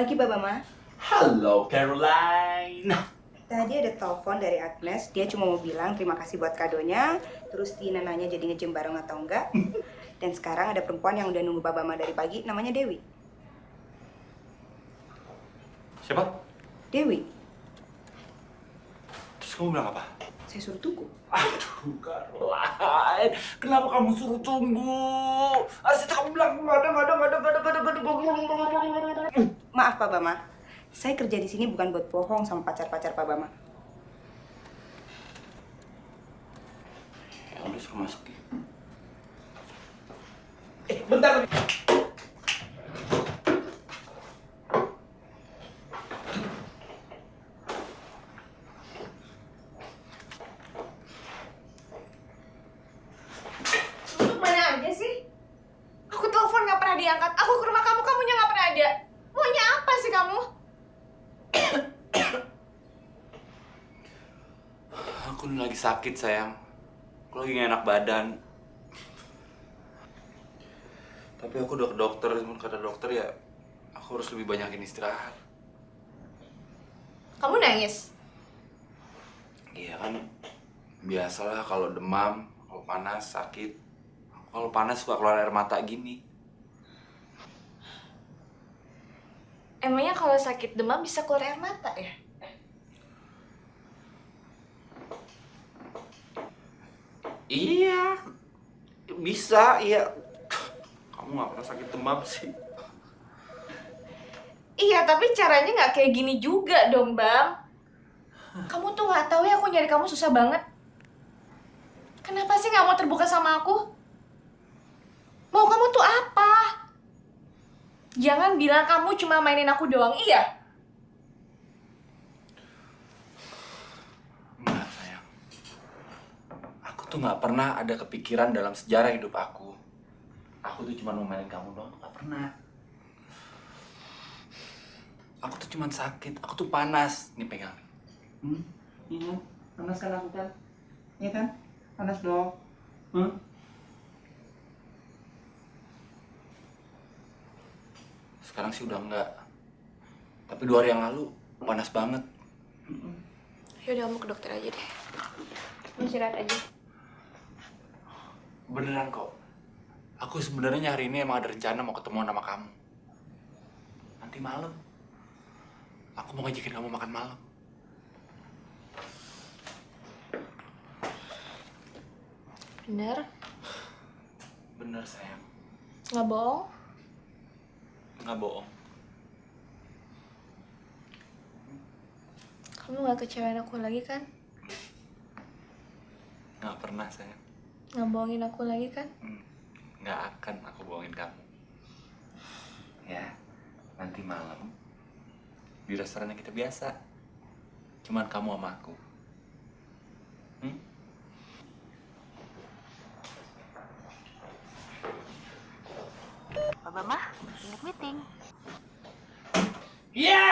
Pagi, Mbak Mama. Halo, Caroline. Tadi ada telepon dari Agnes. Dia cuma mau bilang terima kasih buat kadonya. Terus Tina nanya jadi nge-gym bareng atau enggak. Dan sekarang ada perempuan yang udah nunggu Mbak Mama dari pagi. Namanya Dewi. Siapa? Dewi, Terus kamu bilang apa? saya suruh tunggu. Aduh, Caroline. Kenapa kamu suruh tunggu? Harusnya kamu bilang nggak ada. Maaf, Pak Bama. Saya kerja di sini bukan buat bohong sama pacar-pacar Pak Bama. Ya udah, suka masuk ya. Bentar. Untuk mana aja sih? Aku telepon nggak pernah diangkat. Aku ke rumah kamu, kamunya nggak pernah ada. Maunya apa sih kamu? Aku lagi sakit, sayang. Aku lagi gak enak badan. Tapi aku udah ke dokter, kata dokter ya aku harus lebih banyakin istirahat. Kamu nangis? Iya kan, biasalah kalau demam, kalau panas, sakit. Kalau panas suka keluar air mata gini. Emangnya kalau sakit demam bisa keluar air mata ya? Iya, bisa, iya. Kamu gak pernah sakit demam sih. Iya, tapi caranya nggak kayak gini juga dong, Bang. Kamu tuh nggak tahu ya aku nyari kamu susah banget. Kenapa sih nggak mau terbuka sama aku? Mau kamu tuh apa? Jangan bilang kamu cuma mainin aku doang, iya? Enggak, sayang. Aku tuh gak pernah ada kepikiran dalam sejarah hidup aku. Aku tuh cuma mau mainin kamu doang, gak pernah. Aku tuh cuma sakit, aku tuh panas. Nih pegang. Iya, panas kan aku kan? Iya kan? Panas dong. Sekarang sih udah enggak. Tapi 2 hari yang lalu panas banget. Yaudah, kamu ke dokter aja deh. Kamu istirahat aja. Beneran kok. Aku sebenarnya hari ini emang ada rencana mau ketemu sama kamu. Nanti malam. Aku mau ngajakin kamu makan malam. Bener? Bener, sayang. Nggak bohong? Nggak bohong. Kamu nggak kecewain aku lagi kan? Nggak pernah, sayang. Nggak bohongin aku lagi kan? Nggak akan aku bohongin kamu. Ya, nanti malam di restoran yang kita biasa. Cuman kamu sama aku. Pak Bama, ingat meeting. Iya!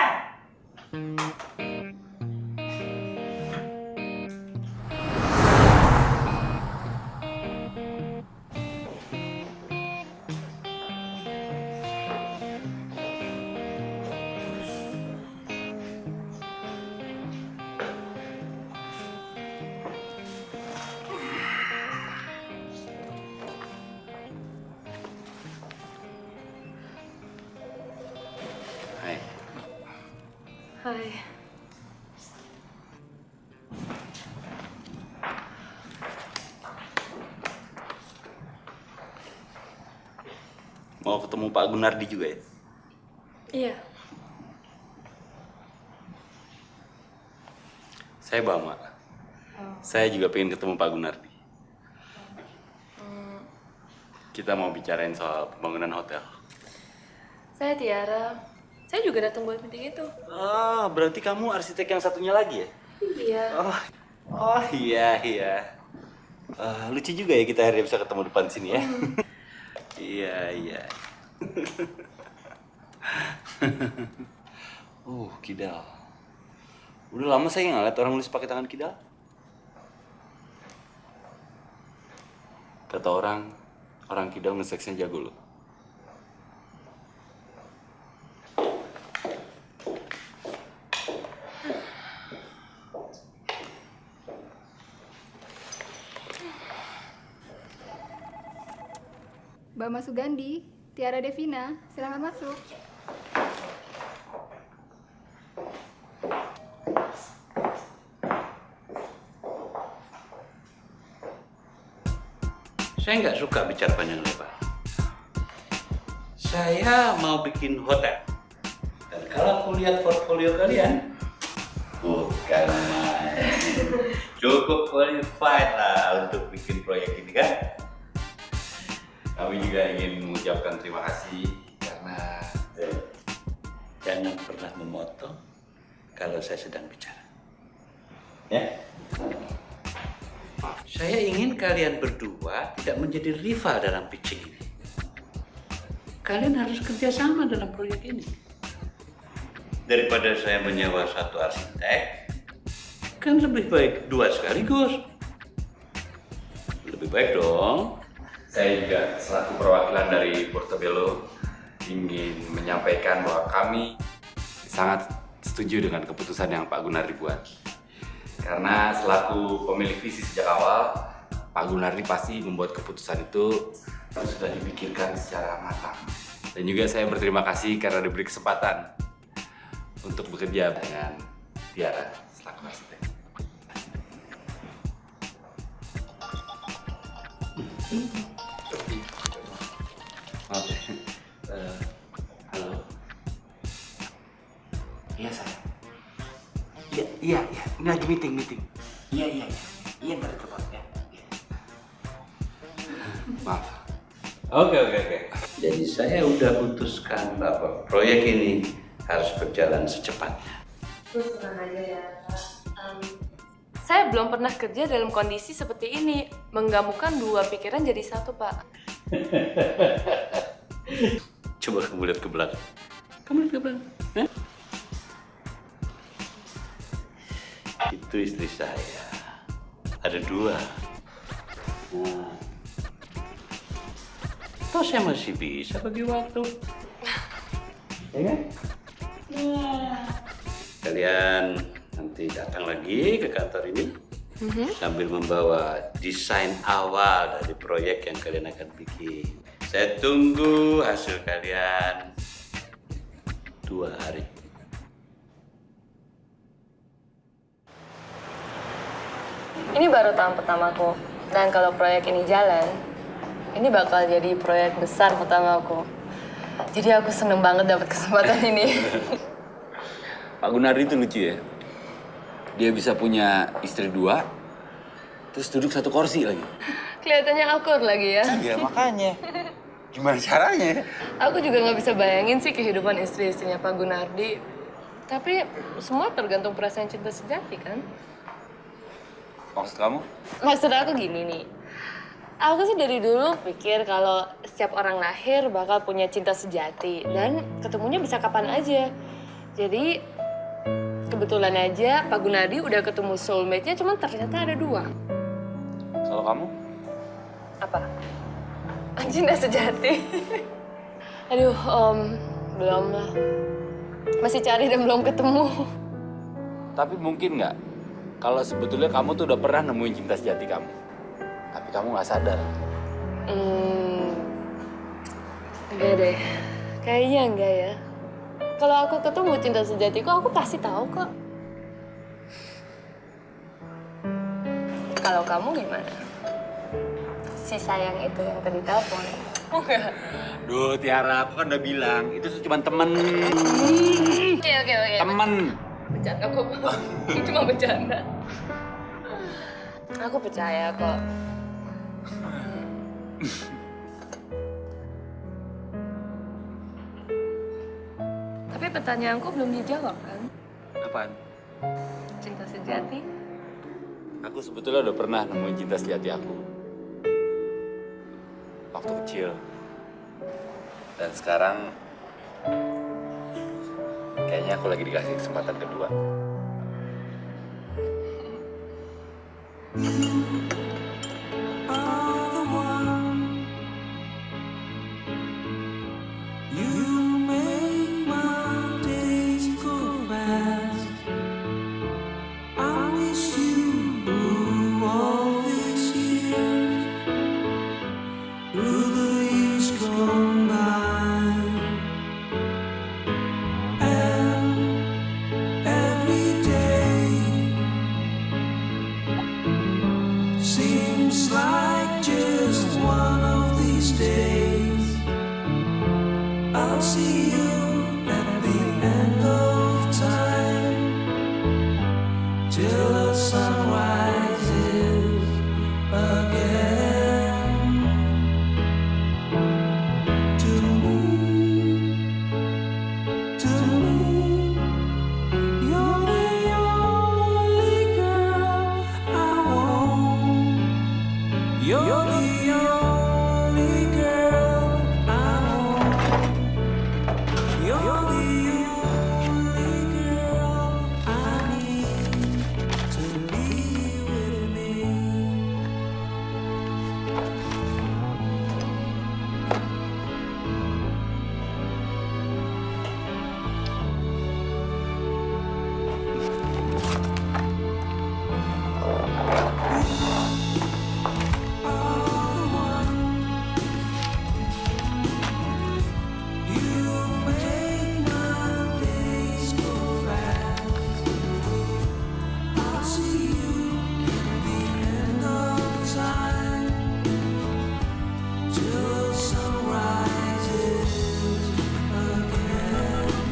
Hai. Hai. Mau ketemu Pak Gunardi juga ya? Iya. Saya Bama. Saya juga pengen ketemu Pak Gunardi. Kita mau bicarain soal pembangunan hotel. Saya Tiara. Saya juga datang buat meeting itu. Oh, berarti kamu arsitek yang satunya lagi ya? Iya. Oh iya. Lucu juga ya kita akhirnya bisa ketemu depan sini ya. Iya. Kidal. Udah lama saya nggak lihat orang nulis pakai tangan kidal. Kata orang kidal ngeseksnya jago loh. Mbak Sugandi, Tiara Devina, silakan masuk. Saya nggak suka bicara panjang lebar. Saya mau bikin hotel. Dan kalau aku lihat portfolio kalian, bukan main. Cukup qualified lah untuk bikin proyek ini kan? Kami juga ingin mengucapkan terima kasih karena Jangan pernah memotong kalau saya sedang bicara. Ya? Saya ingin kalian berdua tidak menjadi rival dalam pitching ini. Kalian harus kerjasama dalam proyek ini. Daripada saya menyewa satu arsitek, kan lebih baik dua sekaligus. Lebih baik dong. saya juga selaku perwakilan dari Portobello ingin menyampaikan bahwa kami sangat setuju dengan keputusan yang Pak Gunardi buat. Karena selaku pemilik visi sejak awal, Pak Gunardi pasti membuat keputusan itu sudah dipikirkan secara matang. Dan juga saya berterima kasih karena diberi kesempatan untuk bekerja dengan Tiara selaku arsitek. Maaf ya. Halo. Iya sayang. Iya. Ini lagi meeting. Iya. Iya ntar telepon ya. Maaf. Oke. Jadi saya udah putuskan bahwa proyek ini harus berjalan secepatnya. Terus tenang aja ya. Saya belum pernah kerja dalam kondisi seperti ini, menggabungkan dua pikiran jadi satu, Pak. Coba kamu lihat ke belakang. Kamu lihat ke belakang. Hah? Itu istri saya. Ada dua. Nah. Toh saya masih bisa bagi waktu. Ya kan? Nah. Kalian nanti datang lagi ke kantor ini sambil membawa desain awal dari proyek yang kalian akan bikin. Saya tunggu hasil kalian 2 hari. Ini baru tahun pertamaku, dan kalau proyek ini jalan, ini bakal jadi proyek besar pertama aku. Jadi aku seneng banget dapat kesempatan ini. Pak Gunardi itu lucu ya. Dia bisa punya istri 2, terus duduk satu kursi lagi. Kelihatannya akur lagi ya. Iya makanya. Gimana caranya? Aku juga nggak bisa bayangin sih kehidupan istri-istrinya Pak Gunardi. Tapi semua tergantung perasaan cinta sejati kan? Maksud kamu? Maksud aku gini nih. Aku sih dari dulu pikir kalau setiap orang lahir bakal punya cinta sejati. Dan ketemunya bisa kapan aja. Jadi kebetulan aja Pak Gunardi udah ketemu soulmate-nya, cuman ternyata ada 2. Kalau kamu? Apa? Cinta sejati. Aduh, belum lah. Masih cari dan belum ketemu. Tapi mungkin nggak kalau sebetulnya kamu tuh udah pernah nemuin cinta sejati kamu, tapi kamu nggak sadar. Enggak deh. Kayaknya enggak ya. Kalau aku ketemu cinta sejatiku, aku pasti tahu kok. Kalau kamu gimana? Si sayang itu yang tadi telepon. Enggak. Duh Tiara, aku kan udah bilang itu tuh cuma temen. Oke. Temen. Bercanda kok. Cuma bercanda. Aku percaya kok. Tapi pertanyaanku belum dijawab kan? Apaan? Cinta sejati? Aku sebetulnya udah pernah nemuin cinta sejati aku. Waktu kecil. Dan sekarang kayaknya aku lagi dikasih kesempatan kedua. Through the years till the sun rises again. To me, you're the only girl I want. You're the only girl I want. You're the only girl I need to be with me. You make my days go fast. I'll see you at the end of time till the sun rises again.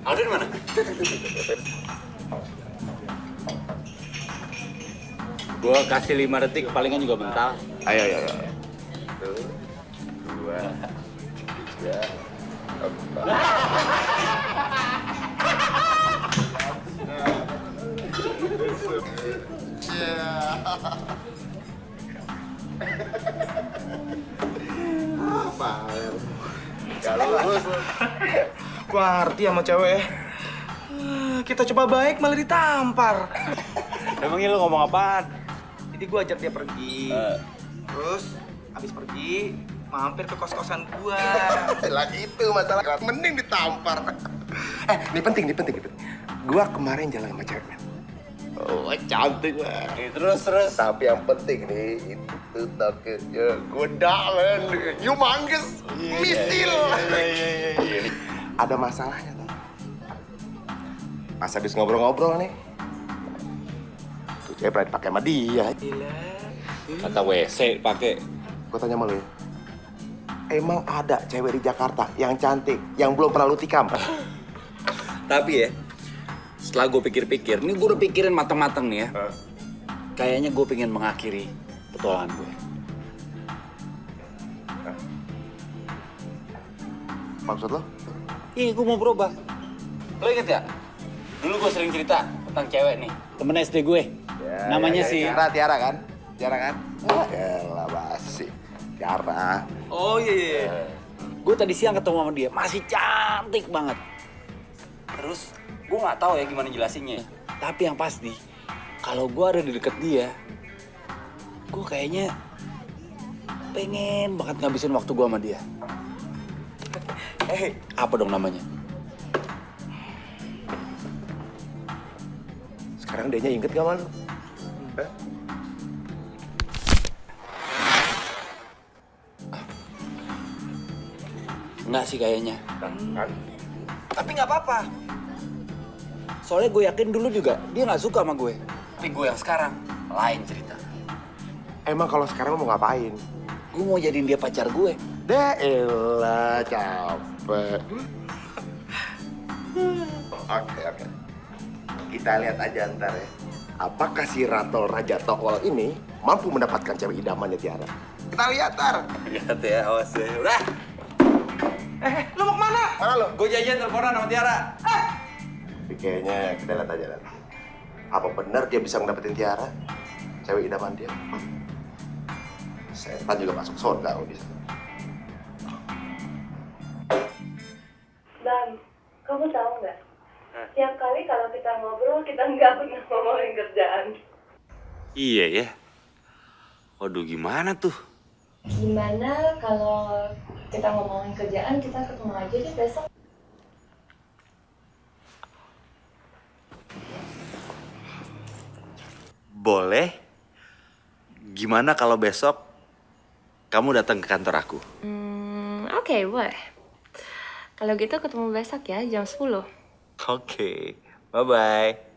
Alden mana? Gua kasih 5 detik, palingan juga bentar. Ayo. 2, 3, 4. Gua ngerti sama cewek. Kita coba baik malah ditampar. Emangnya lu ngomong apaan? Jadi gua ajak dia pergi. Terus habis pergi mampir ke kos-kosan gua. Lah itu masalah mending ditampar. Ini penting. Gua kemarin jalan sama cewek, men. Oh, cantik banget. Terus. Tapi yang penting nih, itu takutnya kuda, men. Humongous. Misil. Iya. Ada masalahnya, tuh. Pas habis ngobrol-ngobrol nih. Tuh cewek pernah dipakai sama dia. Kata WC pakai. Gua tanya sama lu ya. Emang ada cewek di Jakarta yang cantik, yang belum pernah lu tikam? Tapi ya, setelah gue pikir-pikir, ini gue udah pikirin matang-matang nih ya. Kayaknya gue pengen mengakhiri petualangan gue. Maksud lo? Ih, gue mau berubah. Lo inget ya? Dulu gue sering cerita tentang cewek nih, temen SD gue. Namanya si... Tiara kan? Elah basi. Tiara. Oh iya. Gue tadi siang ketemu sama dia, masih cantik banget. Terus gue nggak tahu ya gimana jelasinnya. Tapi yang pasti, kalau gue ada di deket dia, gue kayaknya pengen banget ngabisin waktu gue sama dia. Apa dong namanya? Sekarang dianya inget gak sama lu? Enggak sih kayaknya. Tapi nggak apa-apa. Soalnya gue yakin dulu juga dia nggak suka sama gue. Tapi gue yang sekarang lain cerita. Emang kalau sekarang lu mau ngapain? Gue mau jadiin dia pacar gue. Elah, capek. Oke. Kita lihat aja ntar ya. Apakah si Ratol Raja Tokol ini mampu mendapatkan cewek idamannya Tiara? Kita lihat ntar. Lihat ya, awas ya. Udah. Lu mau kemana? Mana lo? Gue janjian teleponan sama Tiara. Kayaknya kita lihat aja nanti. Apa benar dia bisa ngedapetin Tiara? Cewek idaman dia. Setan juga masuk surga kalau bisa. Bang, kamu tahu nggak? Tiap kali kalau kita ngobrol, kita nggak pernah ngomongin kerjaan. Iya ya. Waduh, gimana tuh? Gimana kalau kita ngomongin kerjaan, kita ketemu aja deh besok? Boleh. Gimana kalau besok kamu datang ke kantor aku. Oke, boleh. Kalau gitu ketemu besok ya, jam 10. Oke, bye-bye.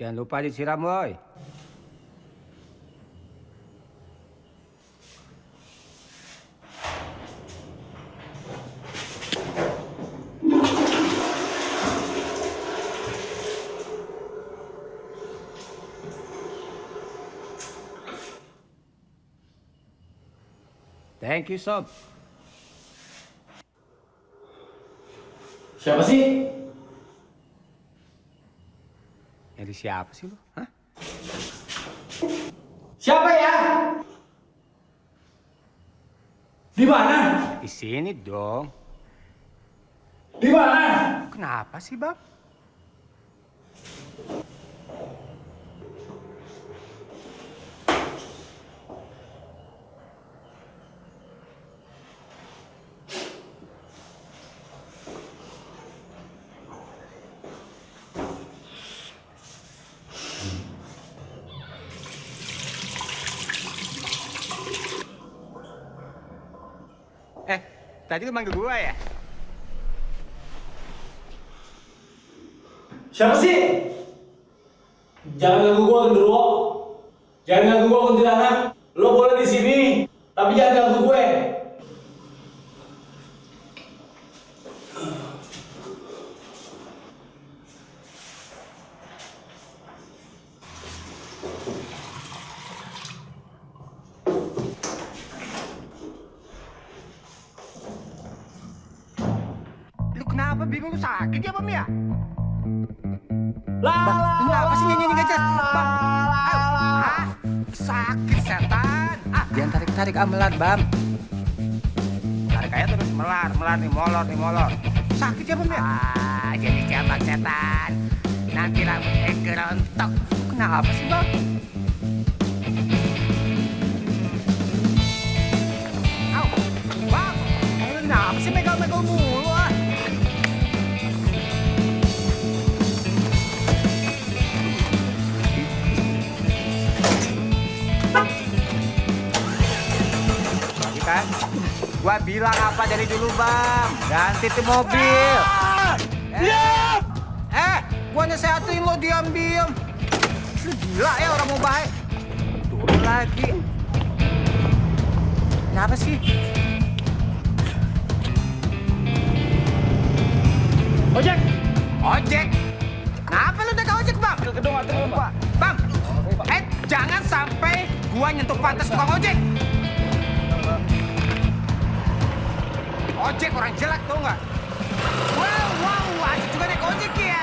Jangan lupa disiram, boy. Thank you, Sob. Siapa sih? Nyari siapa sih lu? Hah? Siapa ya? Di mana? Di sini dong. Di mana? Kenapa sih, Bang? Tadi lu manggil gua ya? Siapa sih? Jangan ganggu gua, genderuwo. Jangan ganggu gua, kuntilanak. Lo boleh di sini, tapi jangan ganggu gue. Kenapa bingung, lu sakit ya, Bam ya? Bang, kenapa sih nyanyi gak jelas? Bam, ah, sakit setan. Jangan tarik-tarik melar, Bam. Tarik aja terus melar nih, molor. Sakit ya, Bam ya? Jadi cabang setan. Nanti rambut gerontok. Kenapa sih, Bam? Au, Bam, kenapa sih megal-megal mulu? Kan? Gua bilang apa dari dulu, Bang? Ganti tuh mobil. Diam! Gua nasehatin lo diam-diam. Lu gila ya orang mau baik. Turun lagi. Kenapa sih? Ojek! Ojek? Kenapa lu naik ojek, Bang? Ke gedung atur, Pak. Bang, jangan sampai gua nyentuh pantas tukang ojek. Ojek orang jelek, tau nggak? Wow, asik juga naik ojek ya.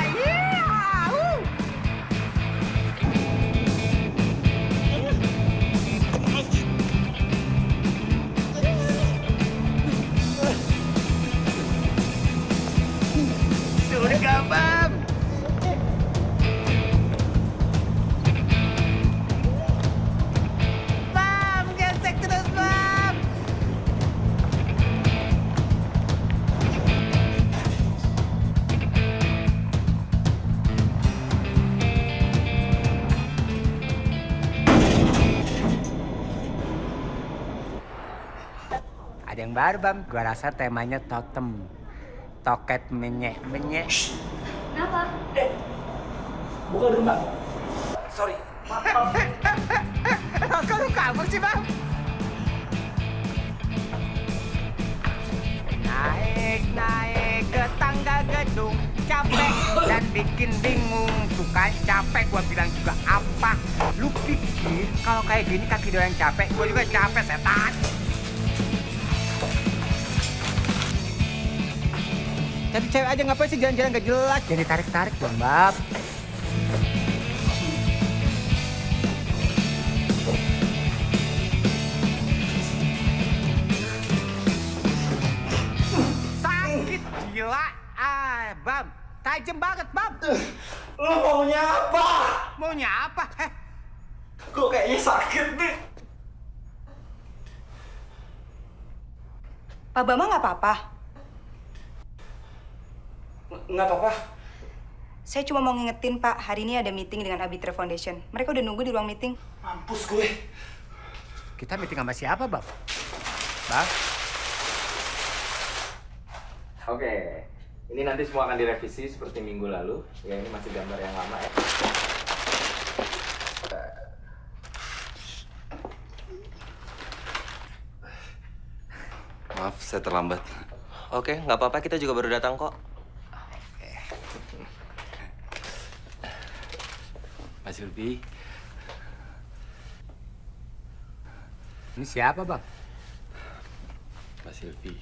Surga, Bang. Ada yang baru, Bam. Gua rasa temanya totem. Toket menyek. Kenapa? Bukan rumah. Sorry. Kok lu kabur sih, Bam? Naik ke tangga gedung, capek dan bikin bingung. Tuh kan capek, gua bilang juga apa? Lu pikir kalau kayak gini kaki doang capek, gua juga capek, setan. Jadi cewek aja ngapain sih jalan-jalan gak jelas? Jadi tarik-tarik dong, Bab. Sakit gila. Bam. Tajam banget, Bam. Lo maunya apa? Maunya apa? Kok kayaknya sakit nih? Pak Bama nggak apa-apa? Nggak apa-apa. Saya cuma mau ngingetin Pak, hari ini ada meeting dengan Abitra Foundation. Mereka udah nunggu di ruang meeting. Mampus gue. Kita meeting sama siapa, Bab? Bab? Oke, ini nanti semua akan direvisi seperti minggu lalu. Ya, ini masih gambar yang lama ya. Maaf, saya terlambat. Oke, nggak apa-apa. Kita juga baru datang kok. Mas Silvi. Ini siapa, Bang? Mas Silvi.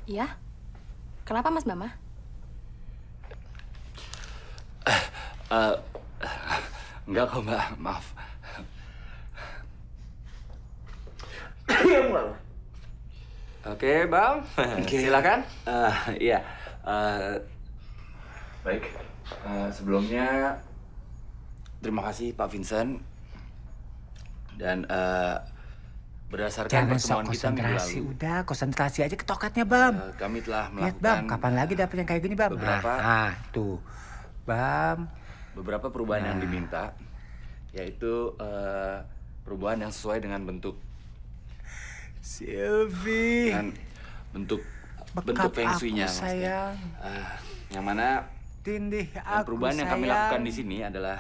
Iya? Kenapa, Mas Bama? Enggak kok, Mbak. Maaf. Oke, Bang. Silakan. Iya. Baik. Sebelumnya terima kasih Pak Vincent. Dan berdasarkan Jangan pertemuan sok kita minggu konsentrasi. lalu, Udah, konsentrasi aja ke tokatnya, Bam. kami telah Lihat, melakukan Bam. Kapan lagi dapet yang kayak gini, Bam? beberapa Tuh. Bam. beberapa perubahan yang diminta, yaitu perubahan yang sesuai dengan bentuk Silvi. dengan bentuk Bekap feng shui-nya, aku, maksudnya. sayang. Yang mana Tindih dan aku, perubahan yang kami sayang. lakukan di sini adalah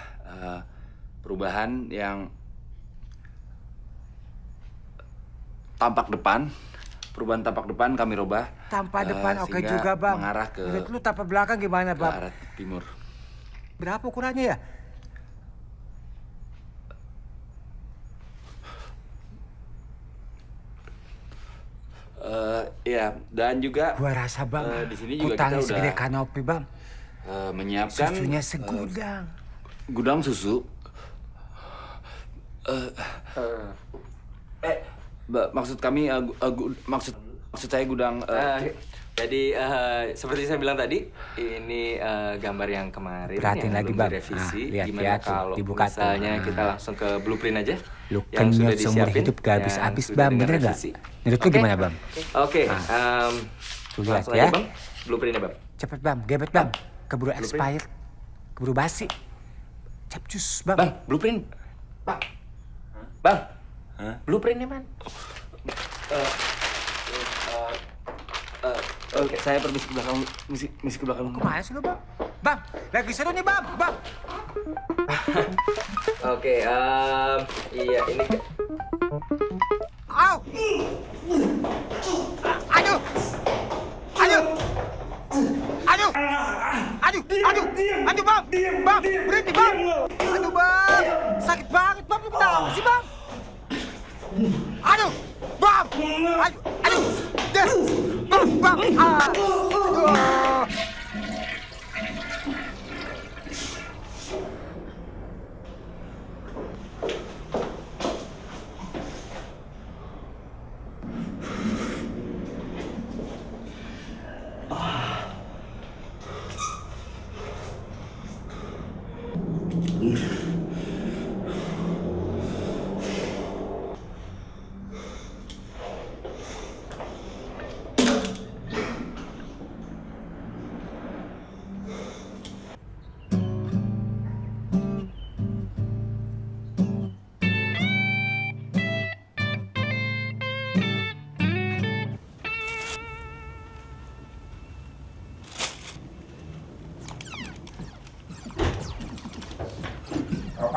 perubahan yang tampak depan. Perubahan tampak depan kami rubah. Tanpa depan oke sehingga juga, Bang. mengarah ke Menurut lu tanpa belakang gimana, ke Bang? arah timur. Berapa ukurannya ya? Ya, dan juga Gua rasa, Bang, di sini juga kita utangnya udah segede kanopi, Bang. menyiapkan Susunya segudang. gudang susu. Maksud kami maksud saya gudang. Jadi seperti saya bilang tadi, ini gambar yang kemarin Perhatiin yang lagi, belum Bang. direvisi. Lihat Gimana ya, tuh, kalau dibuka tuh. misalnya kita langsung ke blueprint aja? Lu yang sudah kenyot seumur disiapin, hidup gak yang habis-habis, sudah Bang. dengan Bener gak? revisi. Menurut lu Oke. gimana, Bang? Oke, Tuh lihat langsung ya. aja, Bang. Blueprintnya, Bang. Cepet, Bang. Gebet, Bang. Keburu expired. Keburu basi. Capcus, Bang. Bang, blueprint. Bang. Blueprintnya, Man. Oke, saya permisi ke belakang, misi ke belakang. Kemana sih lu, Bang? Bang, lagi seru nih, Bang. Bang. Oke, iya ini. Au! Aduh! Aduh! Aduh! Aduh! Aduh! Aduh, Bang! Bang, berhenti, Bang! Aduh, Bang! Sakit banget, Bang. Lu kenapa sih, Bang? Aduh! Bang! Aduh! Aduh! Deh! Bang! Bang! Aduh!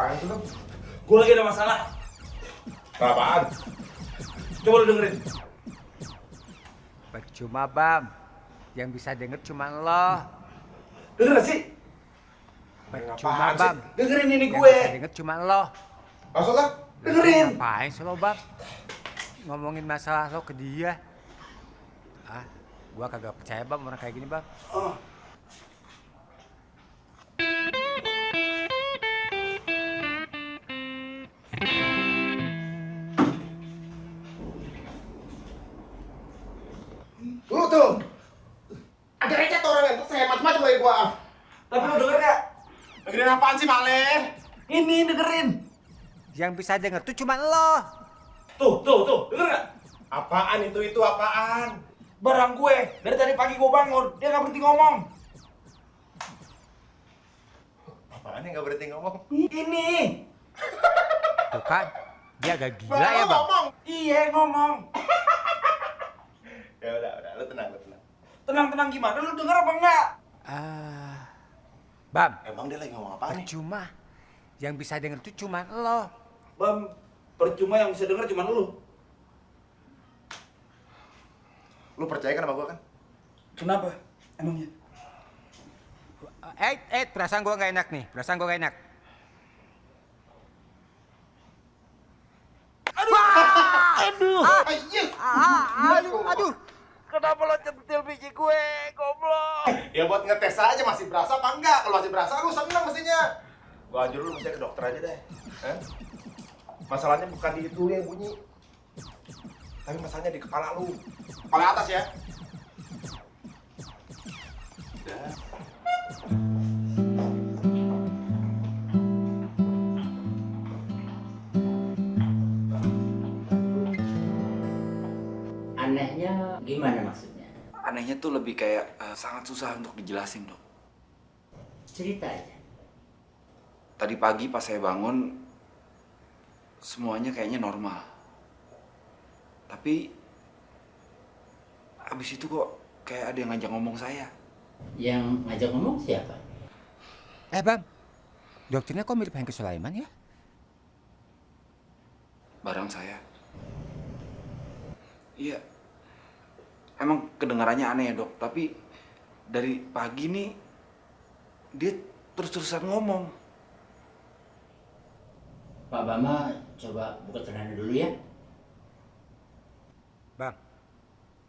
Apaan itu, Bang? Gue lagi ada masalah. Apaan? Coba lu dengerin. Percuma, Bam. Yang bisa denger cuma lo. Denger gak sih? Percuma, Apaan Bam. sih? Dengerin ini Yang gue. bisa denger cuma lo. Maksudnya? Dengerin. Ngapain sih lo, Bam? Ngomongin masalah lo ke dia. Ah, gua kagak percaya, Bam, orang kayak gini, Bam. Oh. Lu tuh. Ada recet orang itu saya macam-macam lagi gua. Tapi lu denger gak? Dengerin apaan sih, Male? Ini dengerin. Yang bisa denger tuh cuma lo. Tuh, denger gak? Apaan itu apaan? Barang gue, dari tadi pagi gue bangun, dia gak berhenti ngomong. Apaan yang nggak berhenti ngomong? Ini. Tuh kan, dia agak gila Bang, ya, lu Bang. ngomong. Iya ngomong. Ya udah, lu tenang. Tenang gimana? Lu denger apa enggak? Bam, Emang dia lagi ngomong apaan nih? percuma. Yang bisa denger tuh cuma lo. Bam, percuma yang bisa denger cuma lu. Lu percaya kan sama gua kan? Kenapa? Emangnya? Perasaan gua gak enak nih. Perasaan gua gak enak. Aduh. Kenapa lo centil biji gue, goblok? Ya buat ngetes aja masih berasa apa enggak. Kalau masih berasa lu seneng mestinya. Gua aja dulu mestinya ke dokter aja deh. Masalahnya bukan di itu yang bunyi. Tapi masalahnya di kepala lu. Kepala atas ya. Anehnya gimana maksudnya? Anehnya tuh lebih kayak sangat susah untuk dijelasin, Dok. Cerita aja. Tadi pagi pas saya bangun, semuanya kayaknya normal. Tapi abis itu kok kayak ada yang ngajak ngomong saya. Yang ngajak ngomong siapa? Bam, dokternya kok mirip Hengki Sulaiman ya? Barang saya. Iya. Emang kedengarannya aneh ya, Dok. Tapi dari pagi nih dia terus-terusan ngomong. Pak Bama coba buka celana dulu ya. Bam,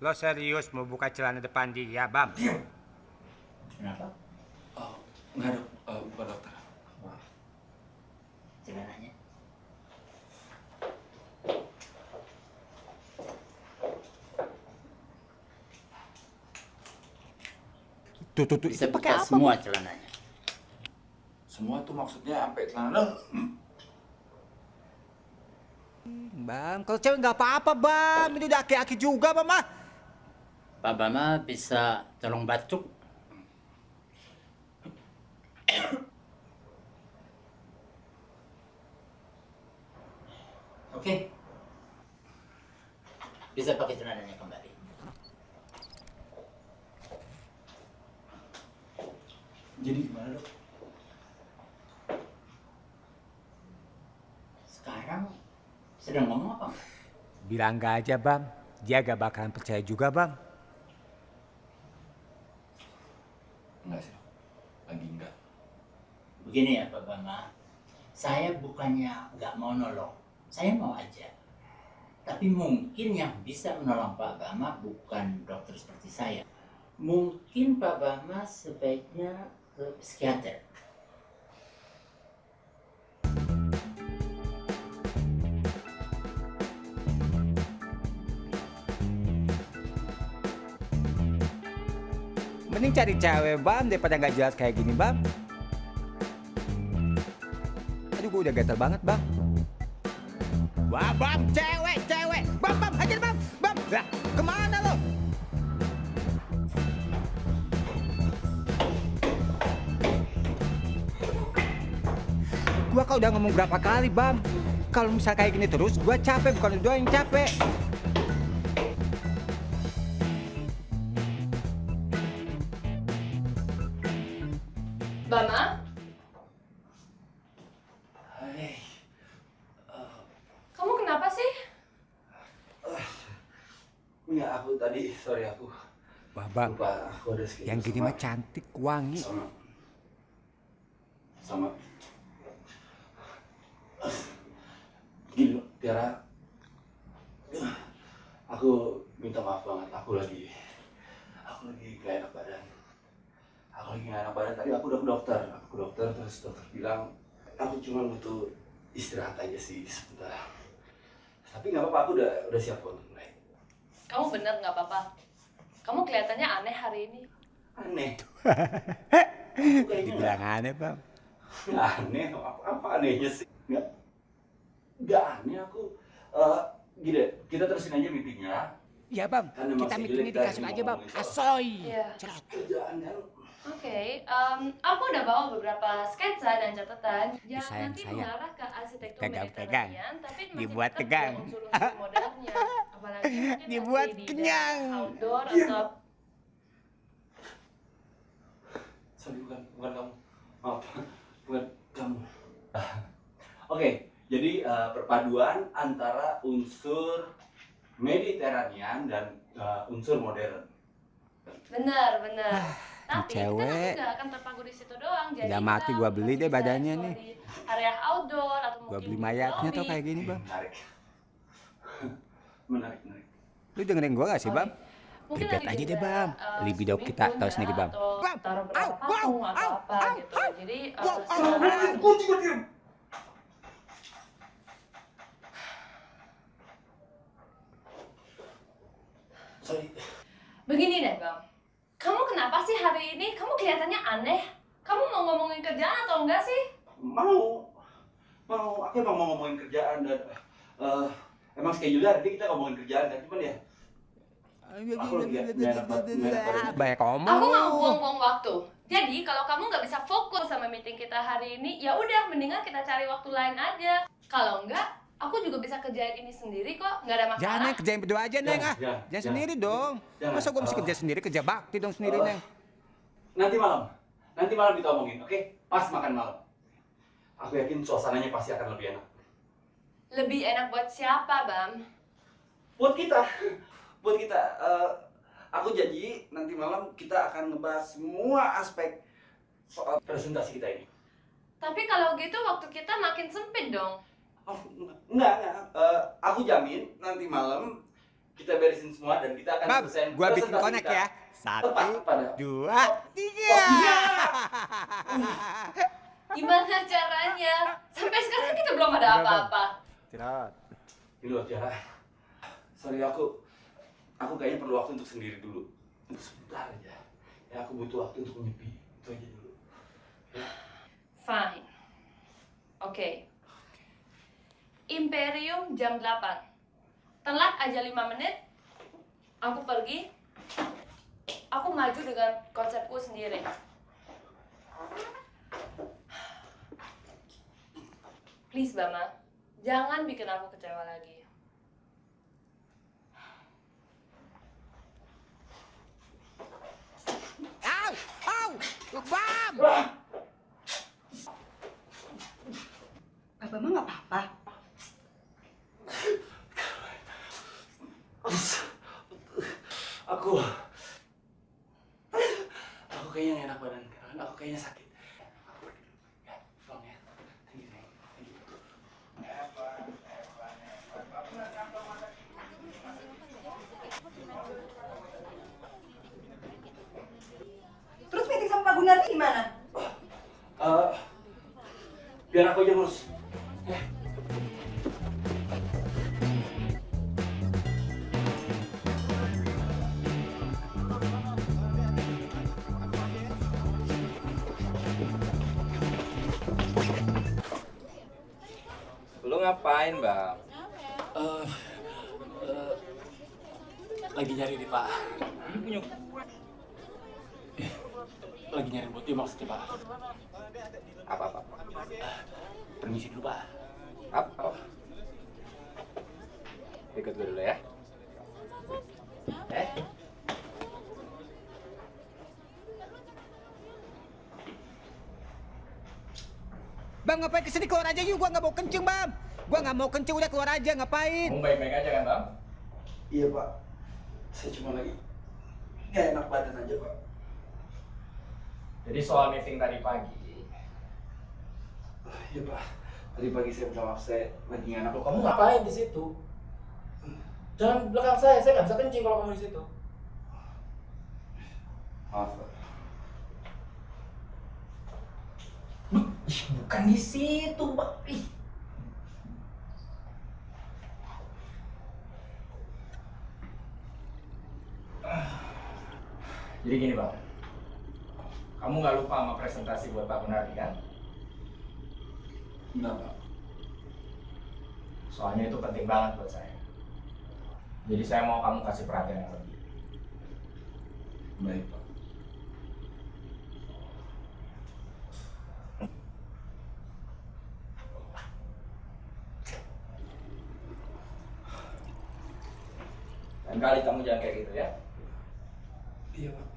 lo serius mau buka celana depan dia, Bam? Kenapa? Oh, enggak, Dok. Bukan dokter. Celananya. Tuh. Bisa pakai buka apa? semua celananya. Semua tuh maksudnya sampai celana. Bam, kalau cewek nggak apa-apa, Bam. Ini udah aki-aki juga, Bam. Pak Bama bisa tolong batuk. Oke. Bisa pakai celananya kembali. Jadi gimana, Dok? Sekarang sedang ngomong apa? Bilang nggak aja, Bam. Dia gak bakalan percaya juga, Bam. Enggak sih, Dok. Lagi enggak. Begini ya Pak Bama, saya bukannya nggak mau nolong, saya mau aja. Tapi mungkin yang bisa menolong Pak Bama bukan dokter seperti saya. Mungkin Pak Bama sebaiknya ke psikiater. Mending cari cewek, Bam, daripada nggak jelas kayak gini, Bam. Aduh, gue udah gatel banget, Bam. Wah, Bam, cewek. Bam, hajar, Bam. Lah, kemana lo? Gua kau udah ngomong berapa kali, Bam. Kalau misal kayak gini terus, gua capek, bukan lu doang yang capek. Bama? Kamu kenapa sih? Enggak, aku tadi, sorry aku. Wah bang, Lupa, aku ada sedikit yang gini mah cantik, wangi. Sama. Gini, Tiara. Aku minta maaf banget, aku lagi gak enak badan. Tadi aku udah ke dokter, terus dokter bilang aku cuma butuh istirahat aja sih sebentar. Tapi nggak apa-apa, aku udah siap untuk mulai. Kamu bener nggak apa-apa. Kamu kelihatannya aneh hari ini. Aneh? Dibilang aneh bang. Aneh? Apa anehnya sih? Nggak aneh aku. Gini, kita terusin aja meetingnya. Iya bang, kita meetingnya di kasur aja bang. Asoy. Iya. Kerjaan kan. Oke, aku udah bawa beberapa sketsa dan catatan yang Sayang, nanti sayang. mengarah ke arsitektur Pegang-pegang. Mediterranean, tapi masih Dibuat tetap tegang. ada unsur-unsur modernnya. Apalagi mungkin Dibuat nanti di kenyang. dalam outdoor Iya. atau Sorry, bukan kamu. Maaf, bukan kamu. Oke, jadi perpaduan antara unsur Mediterranean dan unsur modern. benar. Ini Tapi kita cewek. nanti nggak akan terpaku di situ doang. Jadi Udah mati kita gua beli deh bisa badannya explore nih. di area outdoor atau Gua mungkin beli di mayatnya lobby. tuh kayak gini bang. Menarik. Lu dengerin gua gak sih bang? Mungkin Ribet nanti aja deh juga, bang. Libido swimming kita pool tahu ya, sendiri bang. atau taruh berapa patung atau apa gitu. Jadi Sorry. begini deh bang, kamu kenapa sih hari ini? Kamu kelihatannya aneh. Kamu mau ngomongin kerjaan atau enggak sih? Mau. Aku emang mau ngomongin kerjaan dan emang schedule hari ini kita ngomongin kerjaan kan, cuman ya. Aku lagi nggak enak badan. Banyak ngomong. Aku nggak mau buang-buang waktu. Jadi kalau kamu nggak bisa fokus sama meeting kita hari ini, ya udah mendingan kita cari waktu lain aja. Kalau enggak, aku juga bisa kerjain ini sendiri kok, nggak ada masalah. Jangan Neng, kerjain berdua aja Neng ah. Jangan. Jangan sendiri dong. Jangan. Masa gua mesti kerja sendiri, kerja bakti dong sendiri Neng. Nanti malam kita omongin, oke? Pas makan malam. Aku yakin suasananya pasti akan lebih enak. Lebih enak buat siapa, Bam? Buat kita. Aku janji nanti malam kita akan ngebahas semua aspek soal presentasi kita ini. Tapi kalau gitu waktu kita makin sempit dong. Oh, enggak. Aku jamin nanti malam kita beresin semua dan kita akan Bam, selesai gua bikin presentasi konek kita. ya. 1, Tepat pada 2, 3. Gimana caranya? Sampai sekarang kita belum ada apa-apa. Istirahat. Ini loh Tiara. Sorry aku kayaknya perlu waktu untuk sendiri dulu. Untuk sebentar aja. Ya aku butuh waktu untuk menyepi. Itu aja dulu. Ya. Fine. Oke. Imperium jam 8. Telat aja 5 menit. Aku pergi. Aku maju dengan konsepku sendiri. Please, Bama. Jangan bikin aku kecewa lagi. Bam! Abah mah nggak apa-apa. Aku kayaknya nggak enak badan. Aku kayaknya sakit. Ya, tolong ya. Thank you. Terus meeting sama Pak Gunardi gimana? Biar aku aja ngurus. Ya. Lu ngapain, Bang? Lagi nyari nih Pak. Lagi nyari buat dia maksudnya Pak. Apa? Permisi dulu Pak. Apa? Ikut gue dulu ya. Bam, ngapain kesini? Keluar aja yuk, gua nggak mau kencing, Bam. Gua nggak mau kencing, udah keluar aja, ngapain? Kamu baik-baik aja kan, Bang? Iya, Pak. Saya cuma lagi nggak enak badan aja, Pak. Jadi soal meeting tadi pagi. Iya, Pak. Tadi pagi saya minta maaf, saya lagi nggak enak. Loh, kamu ngapain di situ? Jangan belakang saya nggak bisa kencing kalau kamu di situ. Maaf, Pak. Bukan di situ, Pak. Jadi gini, Bang. Kamu nggak lupa sama presentasi buat Pak Gunardi kan? Enggak, Pak. Soalnya itu penting banget buat saya. Jadi saya mau kamu kasih perhatian yang lebih. Baik, Pak. Lain kali kamu jangan kayak gitu ya. Iya, Pak.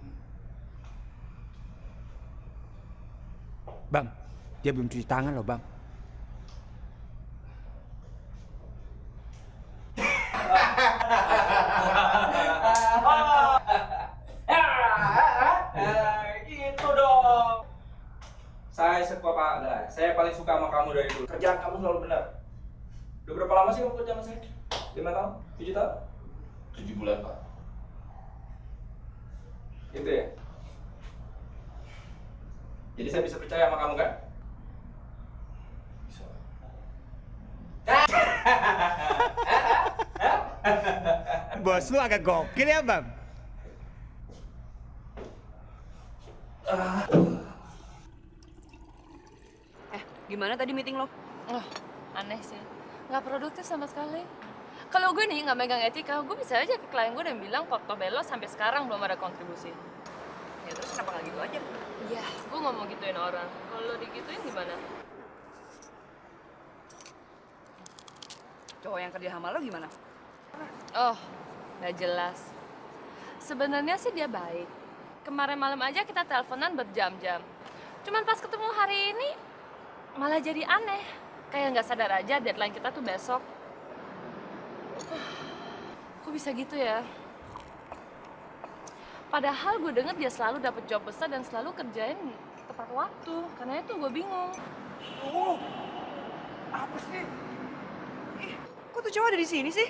Bam, dia belum cuci tangan loh, Bam. Gitu dong. Saya sekolah, saya paling suka sama kamu dari dulu. Kerjaan kamu selalu benar. Udah berapa lama sih kamu kerja sama saya? 5 tahun? 7 tahun? 7 bulan, Pak. Gitu ya? Jadi saya bisa percaya sama kamu kan? Bisa. Bos lu agak gokil ya, Bam? Gimana tadi meeting lo? Oh, aneh sih. Nggak produktif sama sekali. Kalau gue nih nggak megang etika, gue bisa aja ke klien gue dan bilang Portobello sampai sekarang belum ada kontribusi. Ya terus kenapa nggak gitu aja? Iya, gue nggak mau gituin orang. Kalau digituin gimana? Cowok yang kerja sama lo gimana? Oh, nggak jelas. Sebenarnya sih dia baik. Kemarin malam aja kita teleponan berjam-jam. Cuman pas ketemu hari ini, malah jadi aneh. Kayak nggak sadar aja deadline kita tuh besok. Kok bisa gitu ya? Padahal gue denger dia selalu dapet job besar dan selalu kerjain tepat waktu. Karena itu gue bingung. Oh, apa sih? Kok tuh cowok ada di sini sih?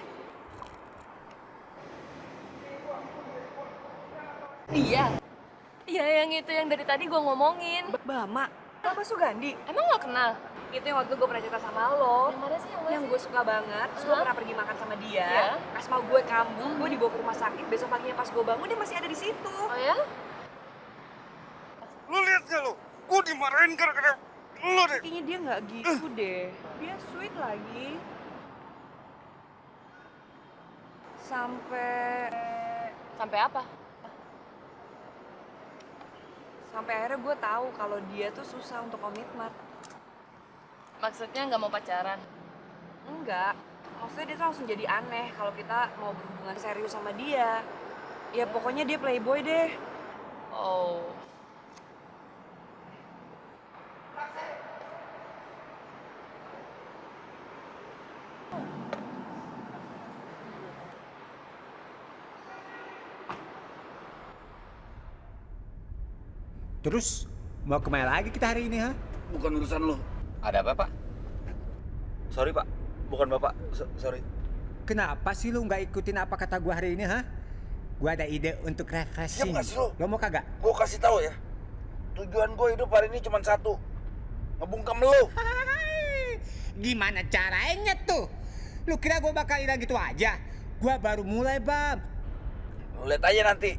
Iya. Iya, yang itu yang dari tadi gue ngomongin. Bama, apa Sugandi? Emang lo kenal? Itu yang waktu gue pernah cerita sama lo. Yang mana sih? Yang gue suka banget. Terus gue pernah pergi makan sama dia. Iya. Pas mau gue kambuh, gue dibawa ke rumah sakit. Besok paginya pas gue bangun, dia masih ada di situ. Oh ya? Lu lihat gak lu? Gue dimarahin gara-gara lu deh. Kayaknya dia nggak gitu deh. Dia sweet lagi. Sampai apa? Sampai akhirnya gue tahu kalau dia tuh susah untuk komitmen. Maksudnya nggak mau pacaran? Enggak. Maksudnya dia tuh langsung jadi aneh kalau kita mau berhubungan serius sama dia. Ya pokoknya dia playboy deh. Oh. Terus mau kemana lagi kita hari ini, ha? Bukan urusan lo. Ada apa, Pak? Sorry, Pak. Bukan Bapak. Sorry. Kenapa sih lu nggak ikutin apa kata gua hari ini, ha? Gua ada ide untuk refreshing. Diam nggak sih lu? Lo mau kagak? Gue kasih tahu ya. Tujuan gue hidup hari ini cuma satu. Ngebungkam lo. Gimana caranya tuh? Lu kira gua bakal hilang gitu aja? Gua baru mulai, Bam. Lu lihat aja nanti.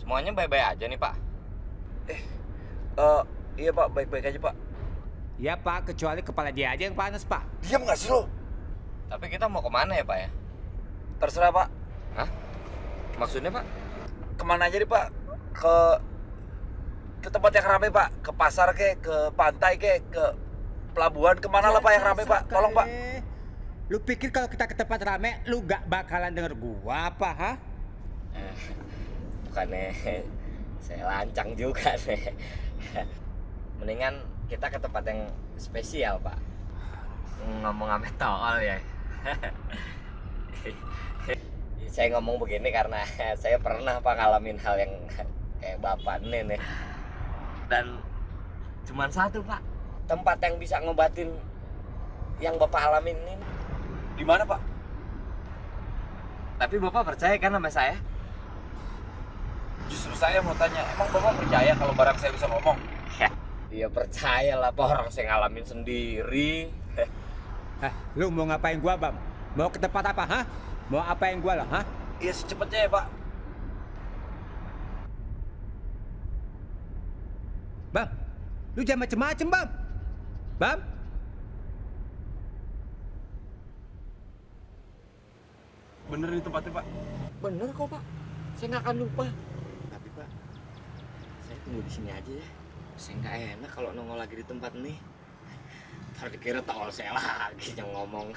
Semuanya baik-baik aja nih, Pak. Iya, Pak. Baik-baik aja, Pak. Ya, Pak. Kecuali kepala dia aja yang panas, Pak. Diam nggak sih lo? Tapi kita mau kemana ya, Pak ya? Terserah, Pak. Hah? Maksudnya, Pak? Kemana aja deh, Pak? Ke tempat yang ramai, Pak. Ke pasar kek, ke pantai kek, ke pelabuhan. Kemana lah, Pak, yang ramai, Pak? Tolong, Pak. Lu pikir kalau kita ke tempat rame, lu gak bakalan denger gua apa, ha? Bukannya saya lancang juga nih. Mendingan kita ke tempat yang spesial, Pak. Ngomong ame tol ya. Saya ngomong begini karena saya pernah Pak ngalamin hal yang kayak Bapak nih. Dan cuman satu, Pak, tempat yang bisa ngobatin yang Bapak alamin ini. Di mana, Pak? Tapi Bapak percaya kan sama saya? Justru saya mau tanya, emang Bapak percaya kalau barang saya bisa ngomong? Iya percaya lah, Pak, orang saya ngalamin sendiri. Lu mau ngapain gua, Bam? Mau ke tempat apa, ha? Mau apain gua lah, ha? Iya secepatnya ya, Pak. Bam, lu jangan macem-macem, Bam. Bam? Bener nih tempatnya, Pak? Bener kok, Pak. Saya nggak akan lupa. Tapi, Pak, saya tunggu di sini aja ya. Saya nggak enak kalau nongol lagi di tempat ini. Ntar dikira tol saya lagi yang ngomong.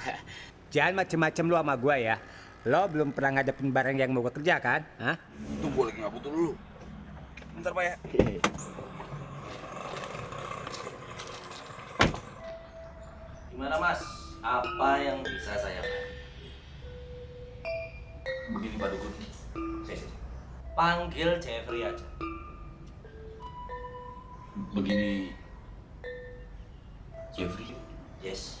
Jangan macem-macem lu sama gua ya. Lo belum pernah ngadepin barang yang mau gua kerja kan? Hah? Tunggu lagi nggak butuh dulu. Bentar, Pak ya. Gimana, Mas? Apa yang bisa saya bantu? Begini, Pak Dukun. Panggil Jeffrey aja. Begini, Jeffrey. Yes.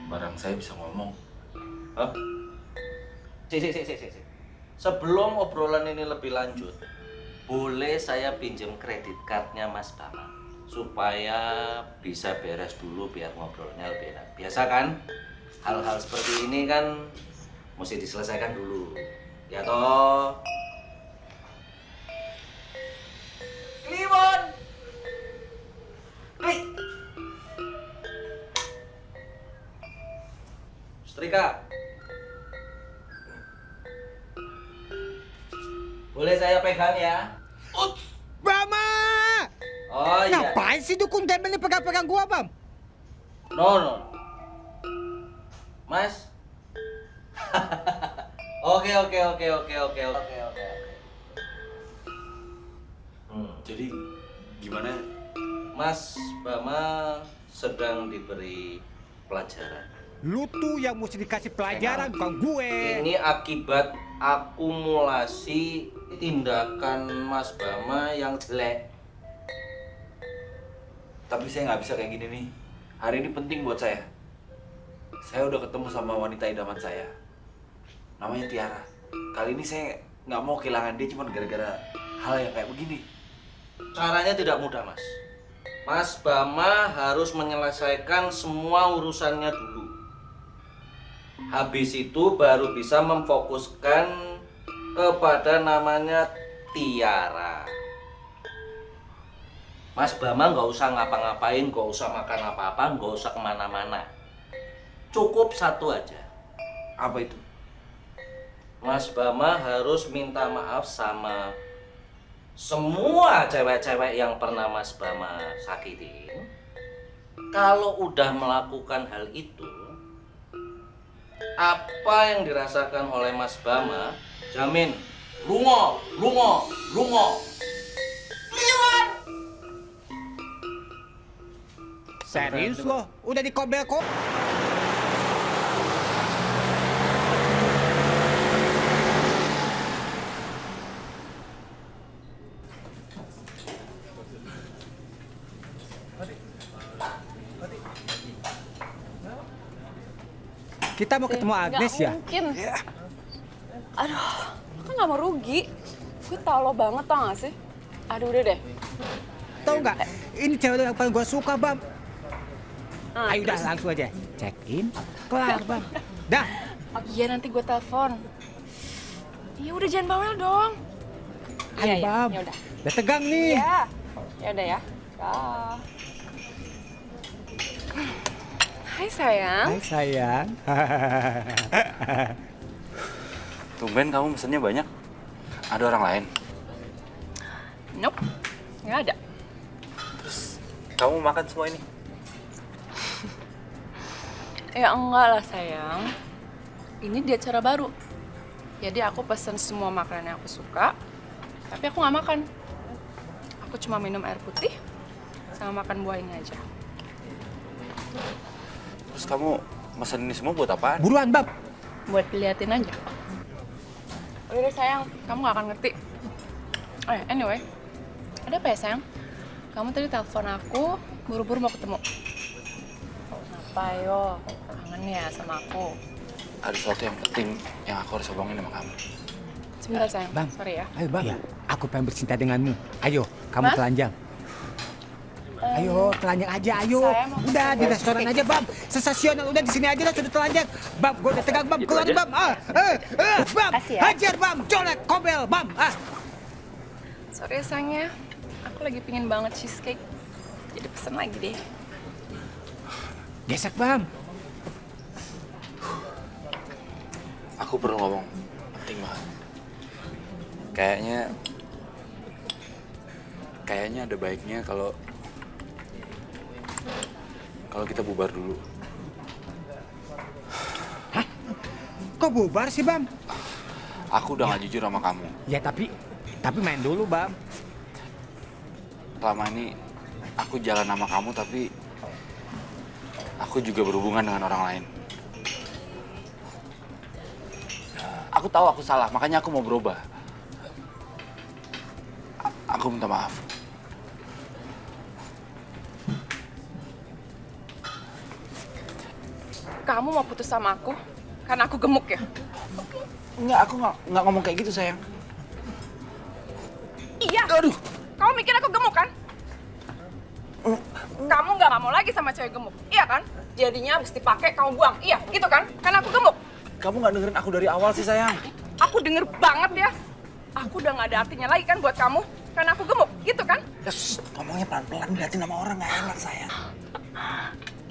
Barang saya bisa ngomong. Hah? Sebelum obrolan ini lebih lanjut, boleh saya pinjam kredit cardnya Mas Bama supaya bisa beres dulu biar ngobrolnya lebih enak. Biasa kan? Hal-hal seperti ini kan mesti diselesaikan dulu. Ya toh? Kliwon! Setrika. Boleh saya pegang ya? Bama! Oh iya. Ngapain sih Dukun Gembel ini pegang-pegang gua, Bam? No. Mas. Oke. Jadi gimana? Mas Bama sedang diberi pelajaran. Lu tuh yang mesti dikasih pelajaran, bukan gue. Ini akibat akumulasi tindakan Mas Bama yang jelek. Tapi saya nggak bisa kayak gini nih. Hari ini penting buat saya. Saya udah ketemu sama wanita idaman saya. Namanya Tiara. Kali ini saya nggak mau kehilangan dia cuma gara-gara hal yang kayak begini. Caranya tidak mudah, Mas. Mas Bama harus menyelesaikan semua urusannya dulu. Habis itu baru bisa memfokuskan kepada namanya Tiara. Mas Bama nggak usah ngapa-ngapain, nggak usah makan apa-apa, nggak usah kemana-mana. Cukup satu aja. Apa itu? Mas Bama harus minta maaf sama semua cewek-cewek yang pernah Mas Bama sakitin. Kalau udah melakukan hal itu, apa yang dirasakan oleh Mas Bama, jamin lungo. Serius lo? Udah dikobel kok? Kita mau ketemu Agnes ya? Mungkin. Aduh, lo kan gak mau rugi. Gue tau lo banget, tau gak sih? Aduh, udah deh. Tahu nggak? Ini cewek yang paling gue suka, Bam. Ayo terus? dah langsung aja. Check in, kelar, Bam. Dah. Oh iya, nanti gue telepon. Ya udah, jangan bawel dong. Ayo, Bam. Ya udah. Udah tegang nih. Iya. Ya udah ya. Dah. Hai sayang. Hai sayang. Tumben kamu pesennya banyak. Ada orang lain? Nope. Nggak ada. Terus kamu makan semua ini? Ya enggak lah sayang. Ini di acara baru. Jadi aku pesen semua makanan yang aku suka, tapi aku nggak makan. Aku aku cuma minum air putih sama makan buah ini aja. Terus kamu mesen ini semua buat apaan? Buruan, Bab. Buat diliatin aja. Udah sayang, kamu gak akan ngerti. Anyway, ada apa ya sayang? Kamu tadi telepon aku, buru-buru mau ketemu. Apa yo? Kangen ya sama aku? Ada sesuatu yang penting yang aku harus omongin sama kamu. Sebentar sayang, Bang. sorry ya. Ayo, Bang. Aku pengen bercinta denganmu. Ayo, kamu Mas? telanjang. Ayo, telanjang aja, ayo. Saya mau Udah di restoran aja, Bam. Sensasional, udah di sini aja lah, sudah telanjang. Bam, gue udah tegang, Bam. Gitu Keluar, aja. Bam. Bam. Kasih ya. Hajar, Bam. Colek, kobel, Bam. Sorry ya sayangnya, aku lagi pingin banget cheesecake. Jadi pesen lagi deh. Gesek, Bam. Aku perlu ngomong, penting banget. Kayaknya ada baiknya kalau kita bubar dulu. Kok bubar sih, Bam? Aku udah gak jujur sama kamu. Ya, tapi main dulu, Bam. Selama ini aku jalan sama kamu, tapi aku juga berhubungan dengan orang lain. Aku tahu aku salah, makanya aku mau berubah. Aku minta maaf. Kamu mau putus sama aku karena aku gemuk ya? Enggak, aku nggak ngomong kayak gitu, sayang. Iya. Aduh. Kamu mikir aku gemuk kan? Kamu nggak mau lagi sama cewek gemuk, iya kan? Jadinya habis dipakai kamu buang, iya gitu kan? Karena aku gemuk. Kamu nggak dengerin aku dari awal sih, sayang. Aku denger banget ya. Aku udah nggak ada artinya lagi kan buat kamu karena aku gemuk, gitu kan? Yes, ngomongnya pelan-pelan, liatin sama orang nggak enak, sayang.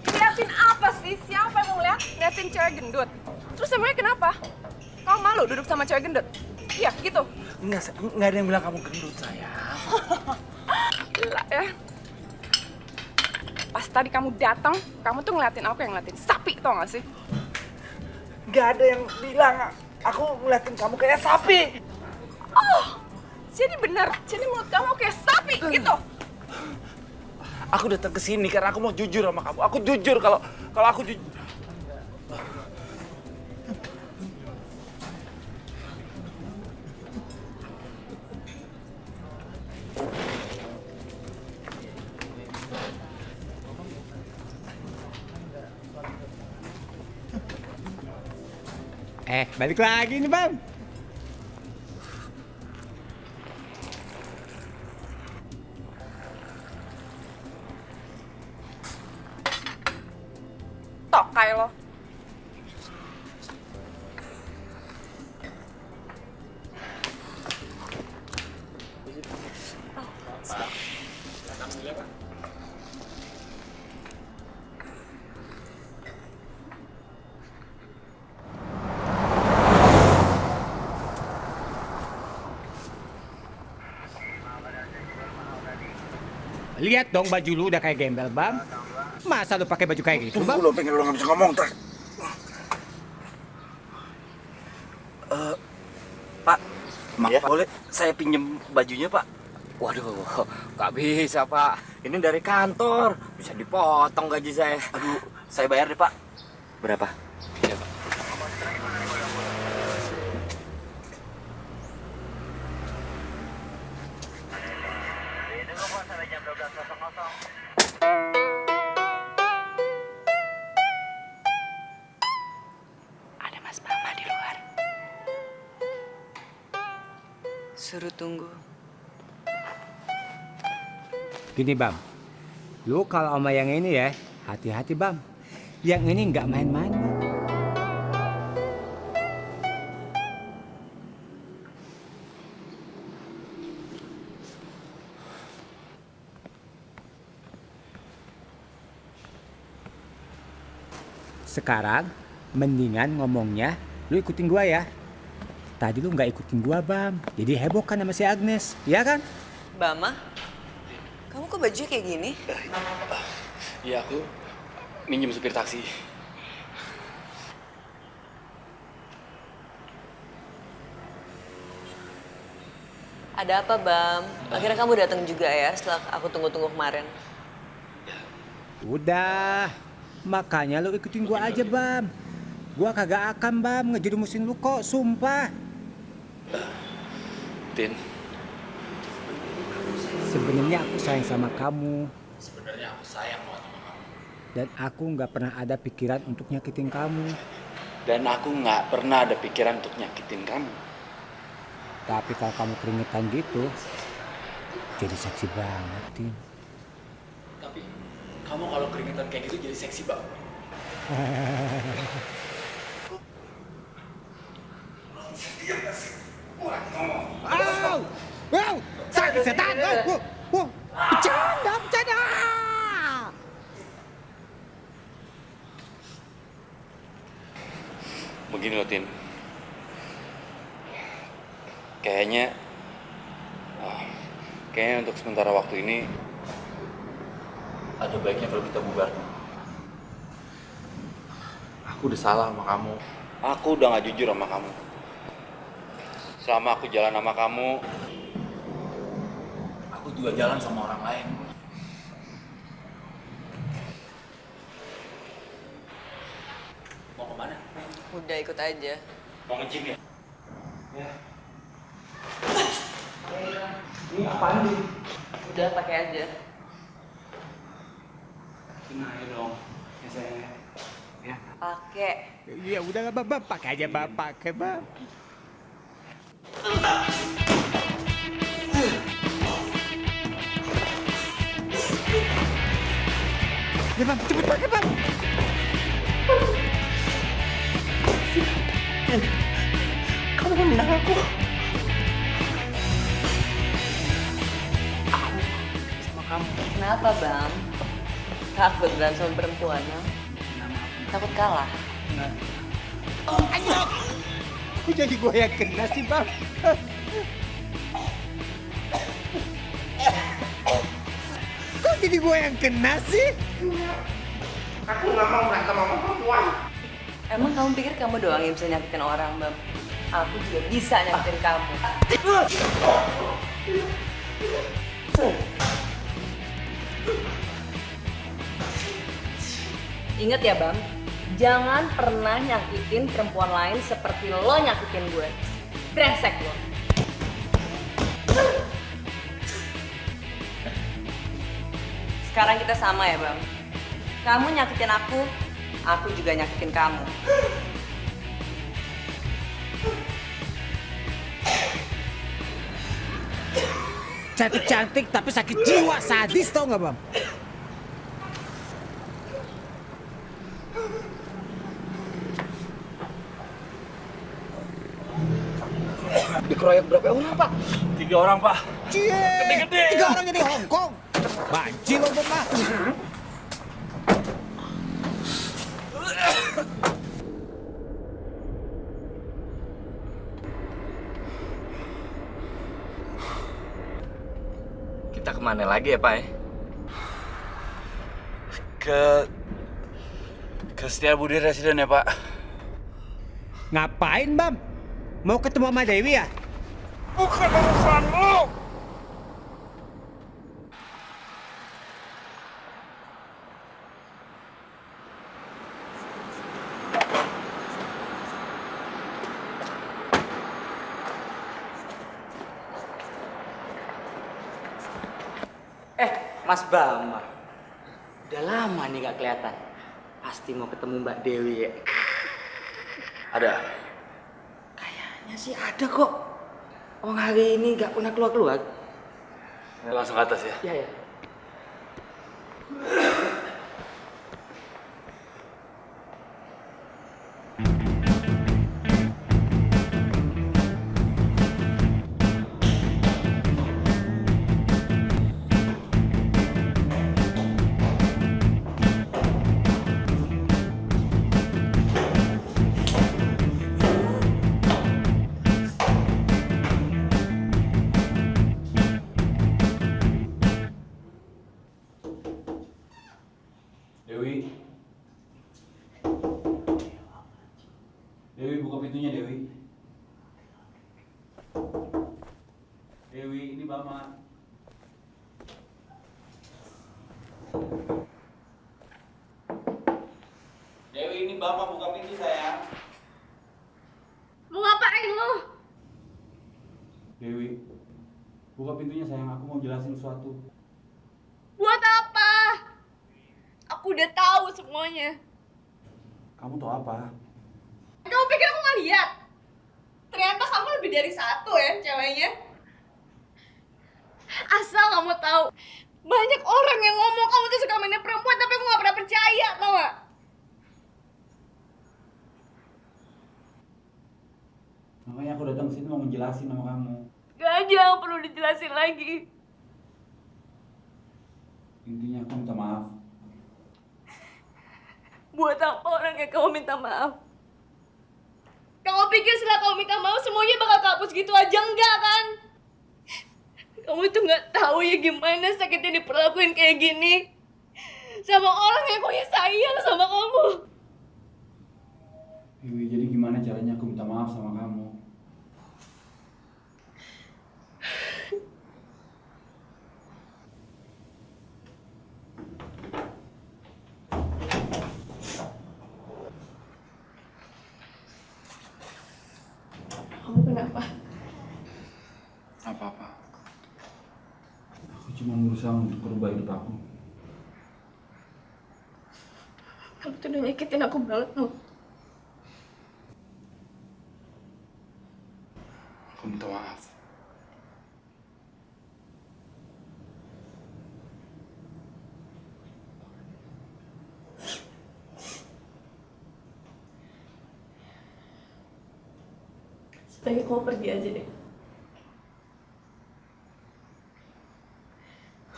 Liatin apa sih? Siapa yang mau lihat? Liatin cewek gendut. Terus emangnya kenapa? Kamu malu duduk sama cewek gendut? Iya, gitu. Nggak ada yang bilang kamu gendut, sayang. Gila ya. Pas tadi kamu datang, kamu tuh ngeliatin aku yang ngeliatin sapi, tau gak sih? Nggak ada yang bilang aku ngeliatin kamu kayak sapi. Oh, jadi bener. Jadi menurut kamu kayak sapi, gitu? Aku datang ke sini karena aku mau jujur sama kamu. Aku jujur kalau aku jujur. Balik lagi nih, Bang. Tokai lo. Lihat dong baju lu udah kayak gembel, Bam. Masa lu pakai baju kayak gitu, Bam? Lu pengen lu nggak bisa ngomong, tak? Pak, maaf, boleh saya pinjem bajunya, Pak? Waduh, nggak bisa Pak. Ini dari kantor, bisa dipotong gaji saya. Aduh, saya bayar deh, Pak. Berapa? Iya, Pak. Ada Mas Bama di luar. Suruh tunggu. Gini, Bam. Lu kalau sama yang ini ya, hati-hati, Bam. Yang ini nggak main-main. Sekarang, mendingan ngomongnya lu ikutin gua ya. Tadi lu nggak ikutin gua, Bam. Jadi heboh kan sama si Agnes, ya kan? Bama, kamu kok bajunya kayak gini? Iya, aku minjem supir taksi. Ada apa, Bam? Akhirnya kamu datang juga ya setelah aku tunggu-tunggu kemarin. Udah, makanya lu ikutin gua aja, Bam. Gua kagak akan, Bam, ngejerumusin lu kok, sumpah. Tin. Sebenarnya aku sayang sama kamu. Sebenarnya aku sayang banget sama kamu. Dan aku nggak pernah ada pikiran untuk nyakitin kamu. Dan aku nggak pernah ada pikiran untuk nyakitin kamu. Tapi kalau kamu keringetan gitu, jadi seksi banget, Tin. Tapi kamu kalau keringetan kayak gitu jadi seksi banget. Wow, wow, sakit setan. Bercanda, bercanda. Begini loh, Tin. Kayaknya untuk sementara waktu ini ada baiknya kalau kita bubar. Aku udah salah sama kamu. Aku udah gak jujur sama kamu. Selama aku jalan sama kamu, aku juga jalan sama orang lain. Mau kemana? Udah ikut aja. Mau nge-gym ya? Ya. Ini apaan nih? Udah pakai aja. Nah, ayo dong. Ya sayang. Ya. Pakai. Ya udah lah, Bam, pakai aja, Bam, pakai, Bam. Ya, Bam, cepet pakai, Bam. Kamu menang aku. Sama kamu. Kenapa, Bam? Takut berantem sama perempuan, ya? Takut kalah? Ayo! Kok jadi gue yang kena sih, Bang? Kok jadi gue yang kena sih? Aku nggak mau berantem sama perempuan. Emang kamu pikir kamu doang yang bisa nyakitin orang, Bam? Aku juga bisa nyakitin kamu. Ingat ya, Bam, jangan pernah nyakitin perempuan lain seperti lo nyakitin gue. Brengsek lo. Sekarang kita sama ya, Bam. Kamu nyakitin aku juga nyakitin kamu. Cantik-cantik tapi sakit jiwa, sadis tau nggak, Bam? Dikeroyok berapa orang, Pak? 3 orang, Pak. Cie! Gede-gede. 3 orang jadi Hongkong. Banci lo, Bam, mah. Kita kemana lagi ya, Pak? Ke Setiabudi Residen ya, Pak. Ngapain, Bam? Mau ketemu sama Dewi ya? Bukan urusanmu. Mas Bama, udah lama nih gak kelihatan. Pasti mau ketemu Mbak Dewi ya. Ada? Kayaknya sih ada kok. Orang hari ini gak pernah keluar-keluar. Langsung ke atas ya? Iya, ya. Dewi, buka pintunya, Dewi. Dewi, ini Bama. Dewi, ini Bama, buka pintu sayang. Mau ngapain lo? Dewi, buka pintunya sayang, aku mau jelasin sesuatu. Buat apa? Aku udah tahu semuanya. Kamu tahu apa? Kamu pikir aku nggak lihat? Ternyata kamu lebih dari satu ya ceweknya. Asal kamu tahu, banyak orang yang ngomong kamu tuh suka mainin perempuan, tapi aku nggak pernah percaya, tau gak? Makanya aku datang ke sini mau ngejelasin sama kamu. Gak ada yang perlu dijelasin lagi. Intinya aku minta maaf. Buat apa orang kayak kamu minta maaf? Kamu pikir setelah kamu minta maaf semuanya bakal kapus gitu aja? Enggak kan? Kamu tuh gak tahu ya gimana sakitnya diperlakuin kayak gini sama orang yang punya sayang sama kamu. Dewi, jadi gimana caranya aku minta maaf sama kamu? Kamu kenapa? Apa-apa. Aku cuma berusaha untuk merubah hidup aku. Kamu tuh udah nyakitin aku banget loh. Aku minta maaf. Sebaiknya kamu pergi aja deh.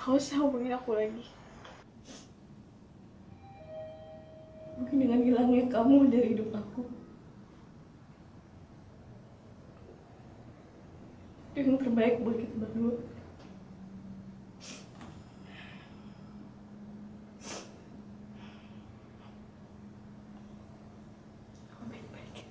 Gak usah hubungin aku lagi. Mungkin dengan hilangnya kamu dari hidup aku, itu yang terbaik buat kita berdua. Kamu baik-baik.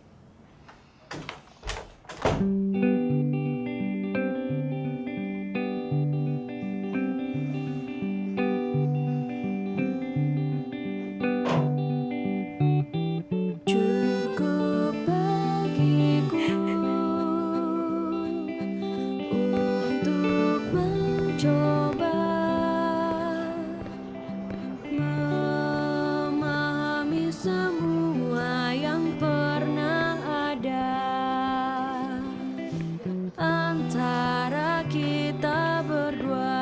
Cukup bagiku untuk mencoba memahami semua yang pernah ada antara kita berdua.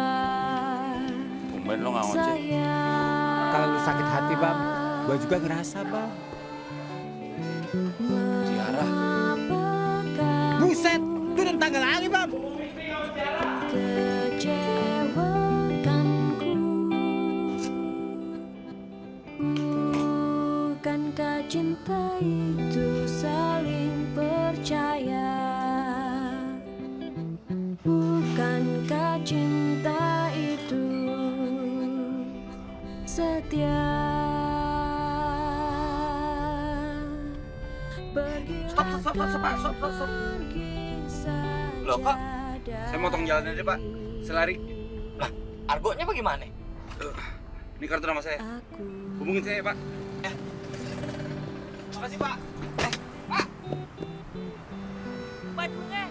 Tumben lo nggak ngojek. Kalau lu sakit hati, Bang, gua juga ngerasa, Bang. Tiara. Buset, turun tangga lagi, Bang. Kecewakanku, bukankah cinta itu saling percaya? Bukankah cinta itu setia? Stop. Loh, Pak. Saya motong jalan aja, Pak. Selari. Lah, argonya bagaimana? Ini kartu nama saya. Hubungin saya, Pak. Makasih, Pak. Pak. Bajunya.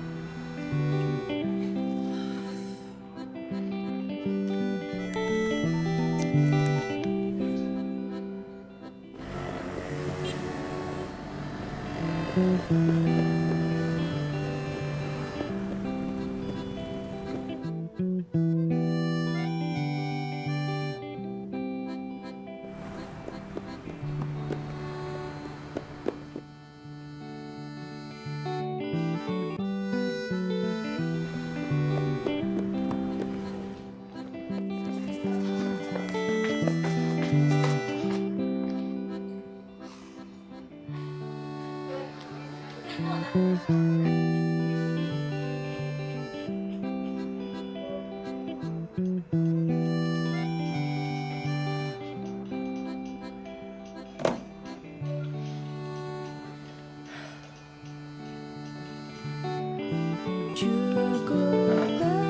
Cukup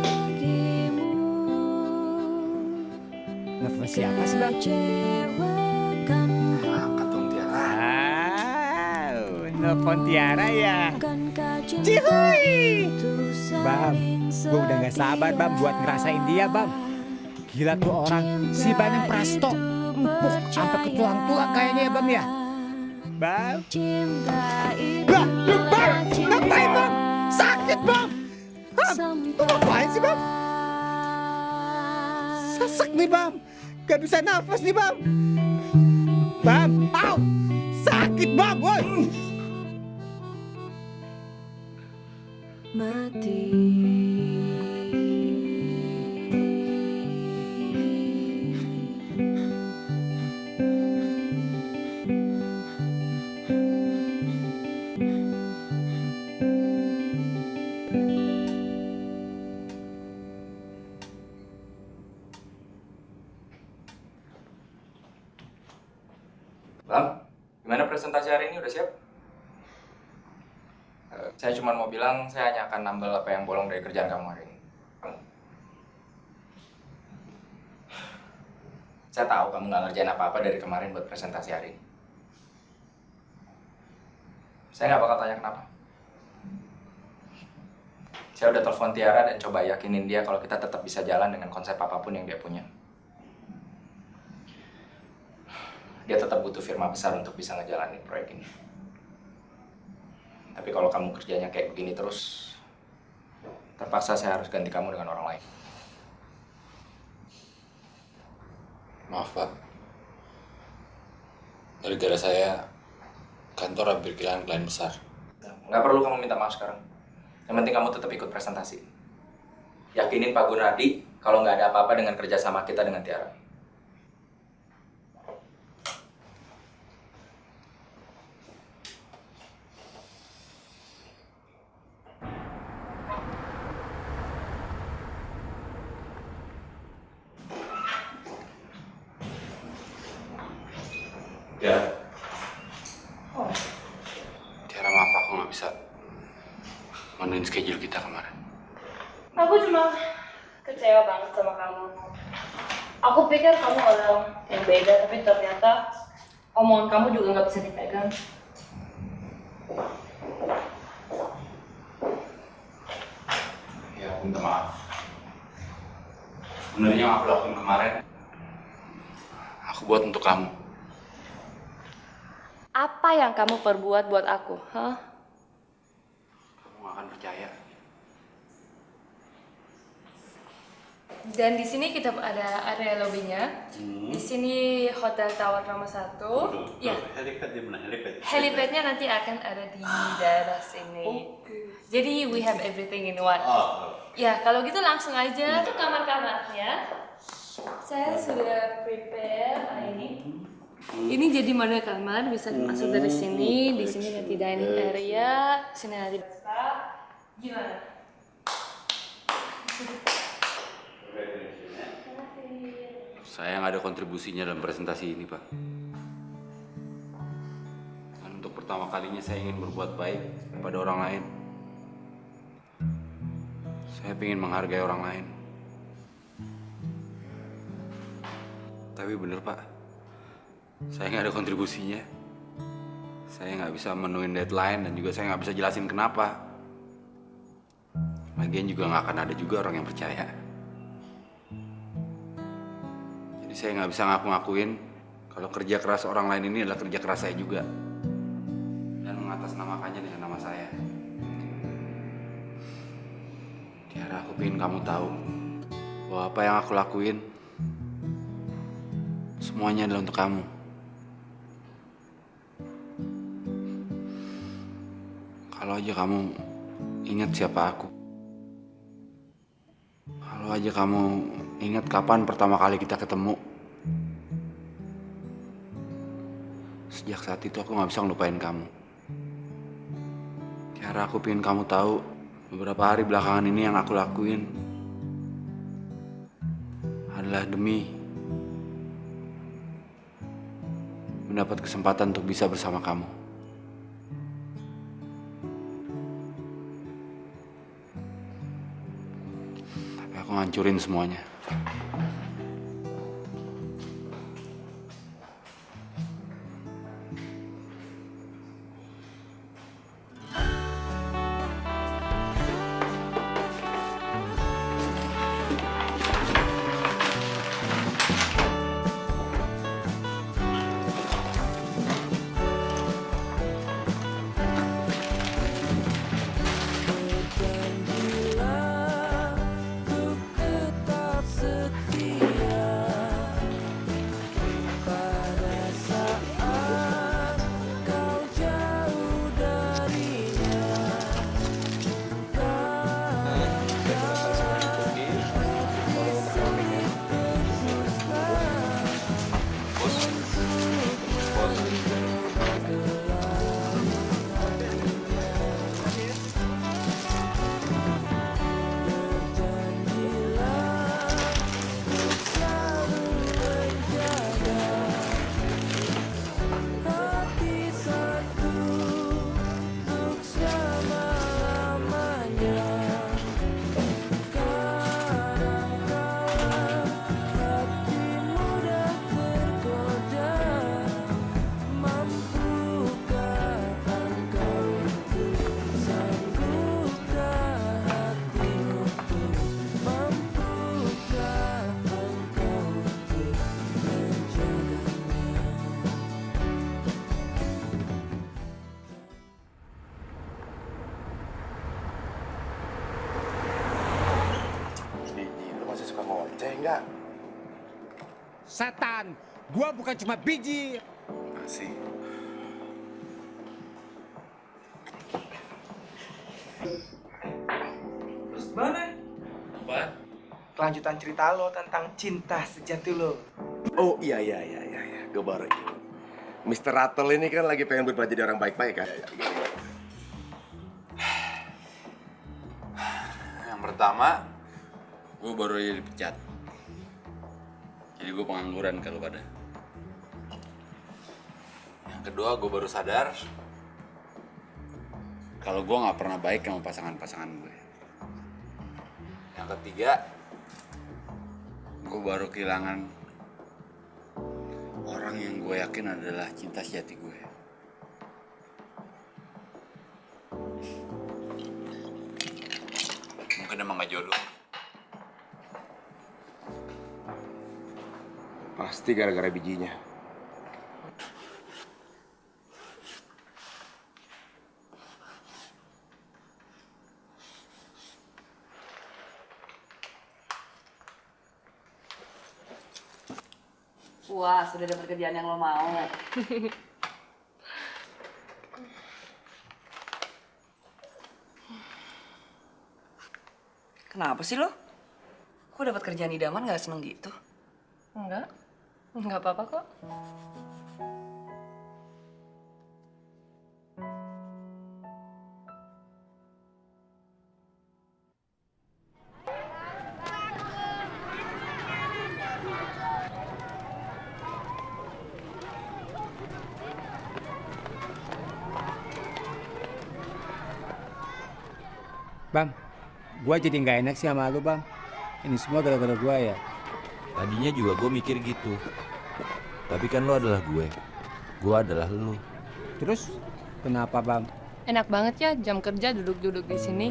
kecewakanku. Nelfon Tiara ya. Cihuy. Bam, gue udah gak sabar Bam buat ngerasain dia Bam. Gila tuh orang, si Baneng Prasto. Empuk sampai ke tulang-tulang kayaknya ya Bam ya. Bam. Bam, Bam, ngapain Bam? Sakit Bam. Bam, lu ngapain sih Bam? Sesek nih Bam, gak bisa nafas nih Bam. Bam, au, sakit Bam, woi. Mati. Bang, gimana presentasi hari ini? Udah siap? Saya cuma mau bilang, saya hanya akan nambal apa yang bolong dari kerjaan kamu hari ini. Saya tahu kamu nggak ngerjain apa-apa dari kemarin buat presentasi hari ini. Saya nggak bakal tanya kenapa. Saya udah telepon Tiara dan coba yakinin dia kalau kita tetap bisa jalan dengan konsep apapun yang dia punya. Dia tetap butuh firma besar untuk bisa ngejalanin proyek ini. Tapi kalau kamu kerjanya kayak begini terus, terpaksa saya harus ganti kamu dengan orang lain. Maaf Pak, gara-gara saya kantor hampir kehilangan klien besar. Nggak perlu kamu minta maaf sekarang. Yang penting kamu tetap ikut presentasi. Yakinin Pak Gunardi kalau nggak ada apa-apa dengan kerjasama kita dengan Tiara. Ya. Tiara, maaf aku nggak bisa menuin schedule kita kemarin. Aku cuma kecewa banget sama kamu. Aku pikir kamu orang yang beda, tapi ternyata omongan kamu juga nggak bisa dipegang. Ya, aku minta maaf. Sebenarnya yang aku lakukan kemarin, aku buat untuk kamu. Apa yang kamu perbuat buat aku, hah? Kamu gak akan percaya. Dan di sini kita ada area lobbynya. Di sini Hotel Tower nomor 1. Ya. Helipad di mana? Helipadnya nanti akan ada di daerah sini. Jadi we have everything in one. Ya, kalau gitu langsung aja ke kamar-kamarnya. Saya sudah prepare ini. Ini jadi model kamar, bisa masuk dari sini. Di sini nanti dining area, sini nanti spa. Gimana? Saya nggak ada kontribusinya dalam presentasi ini, Pak. Dan untuk pertama kalinya saya ingin berbuat baik kepada orang lain. Saya ingin menghargai orang lain. Tapi bener, Pak. Saya nggak ada kontribusinya. Saya nggak bisa menuin deadline dan juga saya nggak bisa jelasin kenapa. Lagian juga nggak akan ada juga orang yang percaya. Jadi saya nggak bisa ngaku-ngakuin kalau kerja keras orang lain ini adalah kerja keras saya juga. Dan mengatasnamakannya dengan nama saya. Tiara, aku pengen kamu tahu bahwa apa yang aku lakuin semuanya adalah untuk kamu. Kalau aja kamu ingat siapa aku. Kalau aja kamu ingat kapan pertama kali kita ketemu. Sejak saat itu aku gak bisa ngelupain kamu. Tiara, aku pengen kamu tahu beberapa hari belakangan ini yang aku lakuin adalah demi mendapat kesempatan untuk bisa bersama kamu. Tapi aku ngancurin semuanya. Enggak. Setan, gua bukan cuma biji. Masih. Terus gimana? Apa? Kelanjutan cerita lo tentang cinta sejati lo. Oh iya. Gue baru ingat. Mr. Rattle ini kan lagi pengen berubah jadi orang baik-baik kan? Yang pertama, gue baru aja dipecat. Jadi gue pengangguran kalau pada. Yang kedua, gue baru sadar kalau gue nggak pernah baik sama pasangan-pasangan gue. Yang ketiga, gue baru kehilangan orang yang gue yakin adalah cinta sejati gue. Mungkin emang gak jodoh. Pasti gara-gara bijinya. Wah, sudah ada pekerjaan yang lo mau. Kenapa sih lo? Kok dapat kerjaan idaman gak seneng gitu? Enggak apa-apa kok. Bang, gua jadi nggak enak sih sama lu, Bang. Ini semua gara-gara gua ya. Tadinya juga gue mikir gitu. Tapi kan lo adalah gue adalah lo. Terus kenapa, Bang? Enak banget ya jam kerja duduk-duduk di sini.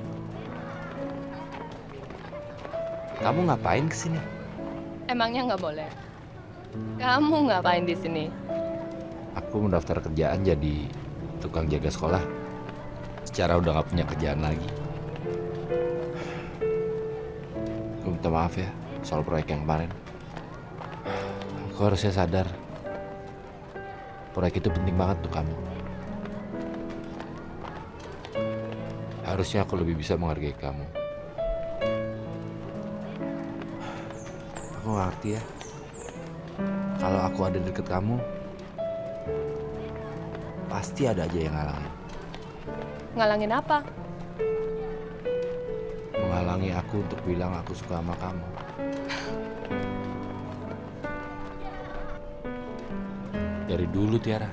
Kamu ngapain kesini? Emangnya nggak boleh? Kamu ngapain di sini? Aku mendaftar kerjaan jadi tukang jaga sekolah. Secara udah gak punya kerjaan lagi. Gue minta maaf ya soal proyek yang kemarin. Aku harusnya sadar proyek itu penting banget untuk kamu. Harusnya aku lebih bisa menghargai kamu. Aku gak ngerti ya. Kalau aku ada deket kamu, pasti ada aja yang ngalangin. Ngalangin apa? Menghalangi aku untuk bilang aku suka sama kamu. Dari dulu, Tiara.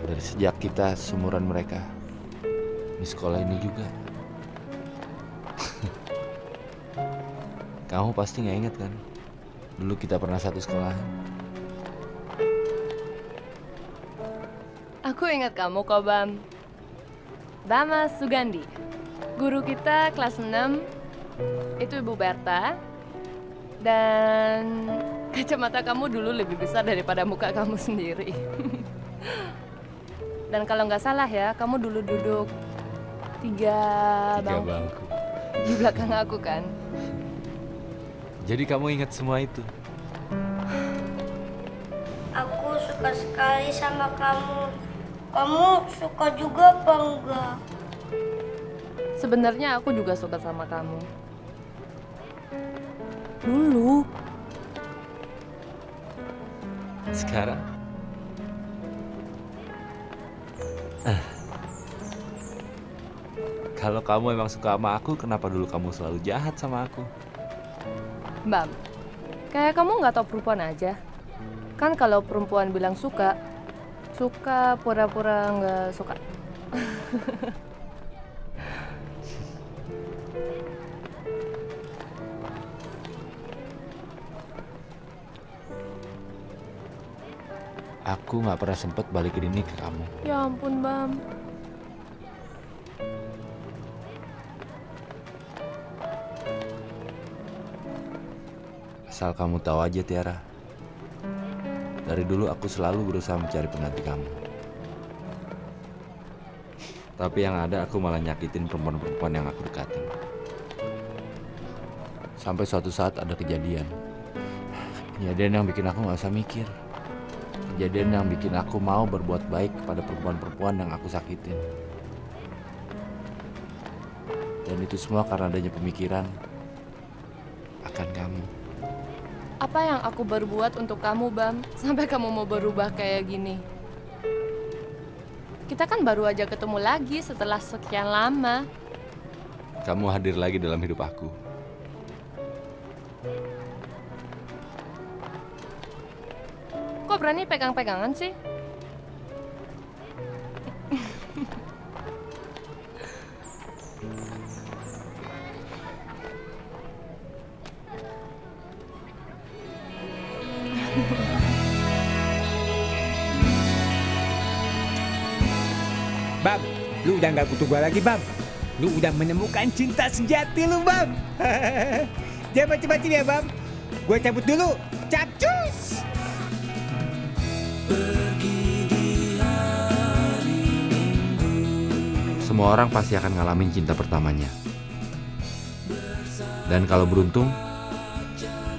Dari sejak kita seumuran mereka. Di sekolah ini juga. Kamu pasti gak inget kan? Dulu kita pernah satu sekolahan. Aku ingat kamu kok, Bam. Bama Sugandi. Guru kita kelas 6 itu Ibu Berta. Dan kacamata kamu dulu lebih besar daripada muka kamu sendiri. Dan kalau nggak salah ya, kamu dulu duduk tiga bangku di belakang aku kan. Jadi kamu ingat semua itu? Aku suka sekali sama kamu. Kamu suka juga apa enggak? Sebenarnya aku juga suka sama kamu. Dulu. Sekarang kalau kamu emang suka sama aku, kenapa dulu kamu selalu jahat sama aku? Bam, kayak kamu nggak tahu perempuan aja. Kan kalau perempuan bilang suka, suka pura-pura nggak suka. Aku nggak pernah sempet balikin ini ke kamu. Ya ampun, Bam. Asal kamu tahu aja, Tiara. Dari dulu aku selalu berusaha mencari pengganti kamu. Tapi yang ada aku malah nyakitin perempuan-perempuan yang aku dekatin. Sampai suatu saat ada kejadian. Kejadian yang bikin aku nggak usah mikir. Kejadian yang bikin aku mau berbuat baik kepada perempuan-perempuan yang aku sakitin. Dan itu semua karena adanya pemikiran akan kamu. Apa yang aku berbuat untuk kamu, Bam? Sampai kamu mau berubah kayak gini. Kita kan baru aja ketemu lagi setelah sekian lama. Kamu hadir lagi dalam hidup aku. Kok berani pegang-pegangan sih? Bam, lu udah gak butuh gua lagi, Bam. Lu udah menemukan cinta sejati lu, Bam. Jangan macem-macem ya, Bam. Gua cabut dulu. Capcus. Semua orang pasti akan ngalamin cinta pertamanya. Dan kalau beruntung,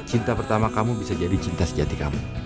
cinta pertama kamu bisa jadi cinta sejati kamu.